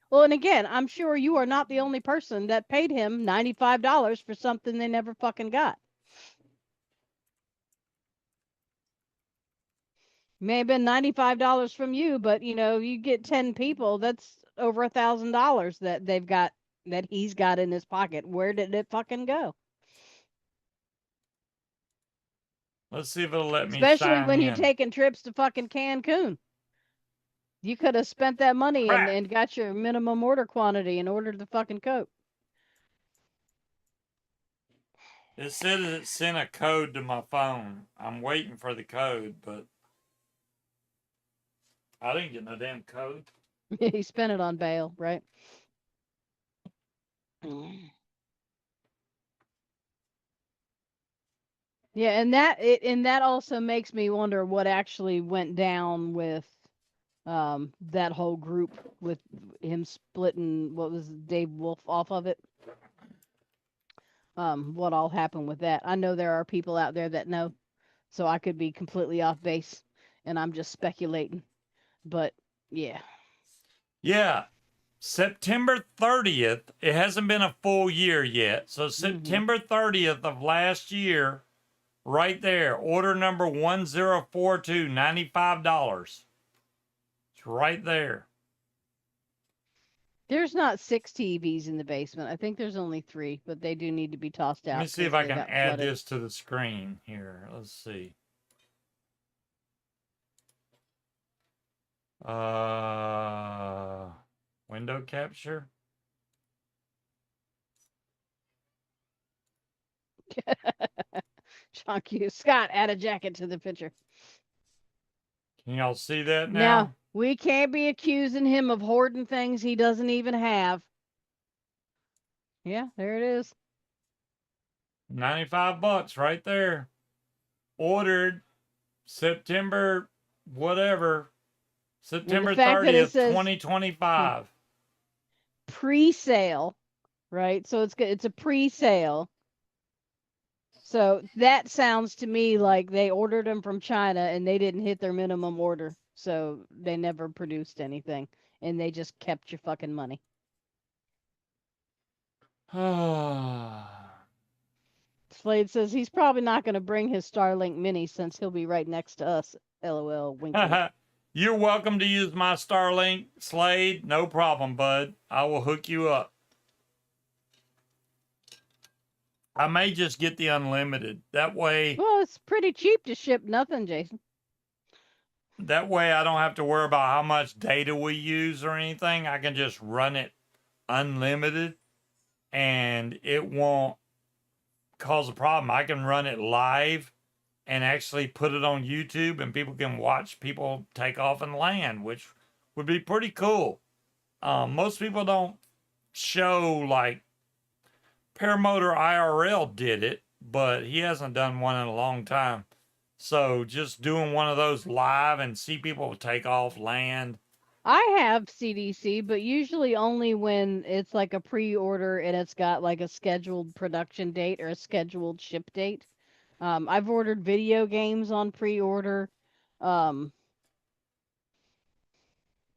Well, and again, I'm sure you are not the only person that paid him $95 for something they never fucking got. May have been $95 from you, but you get 10 people, that's over $1,000 that he's got in his pocket. Where did it fucking go? Let's see if it'll let me Especially sign when you're in. taking trips to fucking Cancun. You could have spent that money and, Crap! and got your minimum order quantity and ordered the fucking coat. It said it sent a code to my phone. I'm waiting for the code, but I didn't get no damn code. He spent it on bail, right? Yeah, and that also makes me wonder what actually went down with that whole group with him splitting what was Dave Wolf off of it. What all happened with that? I know there are people out there that know, so I could be completely off base, and I'm just speculating. But yeah, Yeah, September 30th, it hasn't been a full year yet. So Mm-hmm. September 30th of last year, right there, order number 1042, $95. It's right there. There's not 6 TVs in the basement. I think there's only 3, but they do need to be tossed Let me out see if because I they can got add flooded. this to the screen here. Let's see. Window capture. Chunky. Scott, add a jacket to the picture. Can y'all see that Now, now? we can't be accusing him of hoarding things he doesn't even have. Yeah, there it is. $95 right there. Ordered September whatever. September fact that it 30th, says 2025. pre-sale, right? So it's a pre-sale. So that sounds to me like they ordered them from China and they didn't hit their minimum order. So they never produced anything and they just kept your fucking money. Slade says he's probably not going to bring his Starlink Mini since he'll be right next to us. LOL, wink wink. You're welcome to use my Starlink, Slade. No problem, bud. I will hook you up. I may just get the unlimited. That way, Well, it's pretty cheap to ship nothing, Jason. that way I don't have to worry about how much data we use or anything. I can just run it unlimited and it won't cause a problem. I can run it live and actually put it on YouTube and people can watch people take off and land, which would be pretty cool. Most people don't show, like Paramotor IRL did it, but he hasn't done one in a long time. So just doing one of those live and see people take off, land. I have CDC, but usually only when it's like a pre-order and it's got like a scheduled production date or a scheduled ship date. I've ordered video games on pre-order. Um,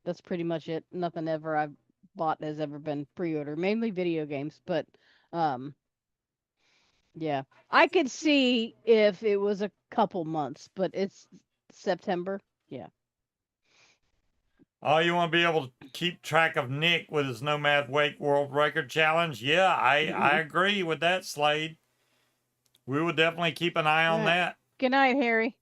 that's pretty much it. Nothing ever I've bought has ever been pre-order. Mainly video games, but um, yeah, I could see if it was a couple months, but it's September. Yeah. Oh, you want to be able to keep track of Nick with his Nomad Wake World Record Challenge? Yeah, I agree with that, Slade. We will definitely keep an eye on that. Good night, Harry.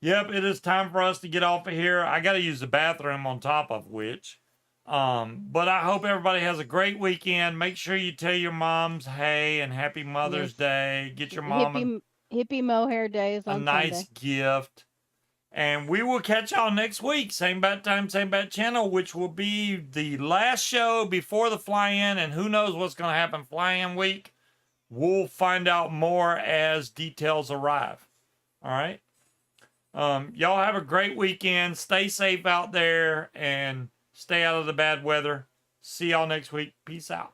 Yep, it is time for us to get off of here. I got to use the bathroom on top of which. But I hope everybody has a great weekend. Make sure you tell your moms, hey, and happy Mother's Day. Get your mom hippie mohair day is on a nice Sunday. gift. And we will catch y'all next week. Same bad time, same bad channel, which will be the last show before the fly-in. And who knows what's going to happen fly-in week. We'll find out more as details arrive. All right? Y'all have a great weekend. Stay safe out there and stay out of the bad weather. See y'all next week. Peace out.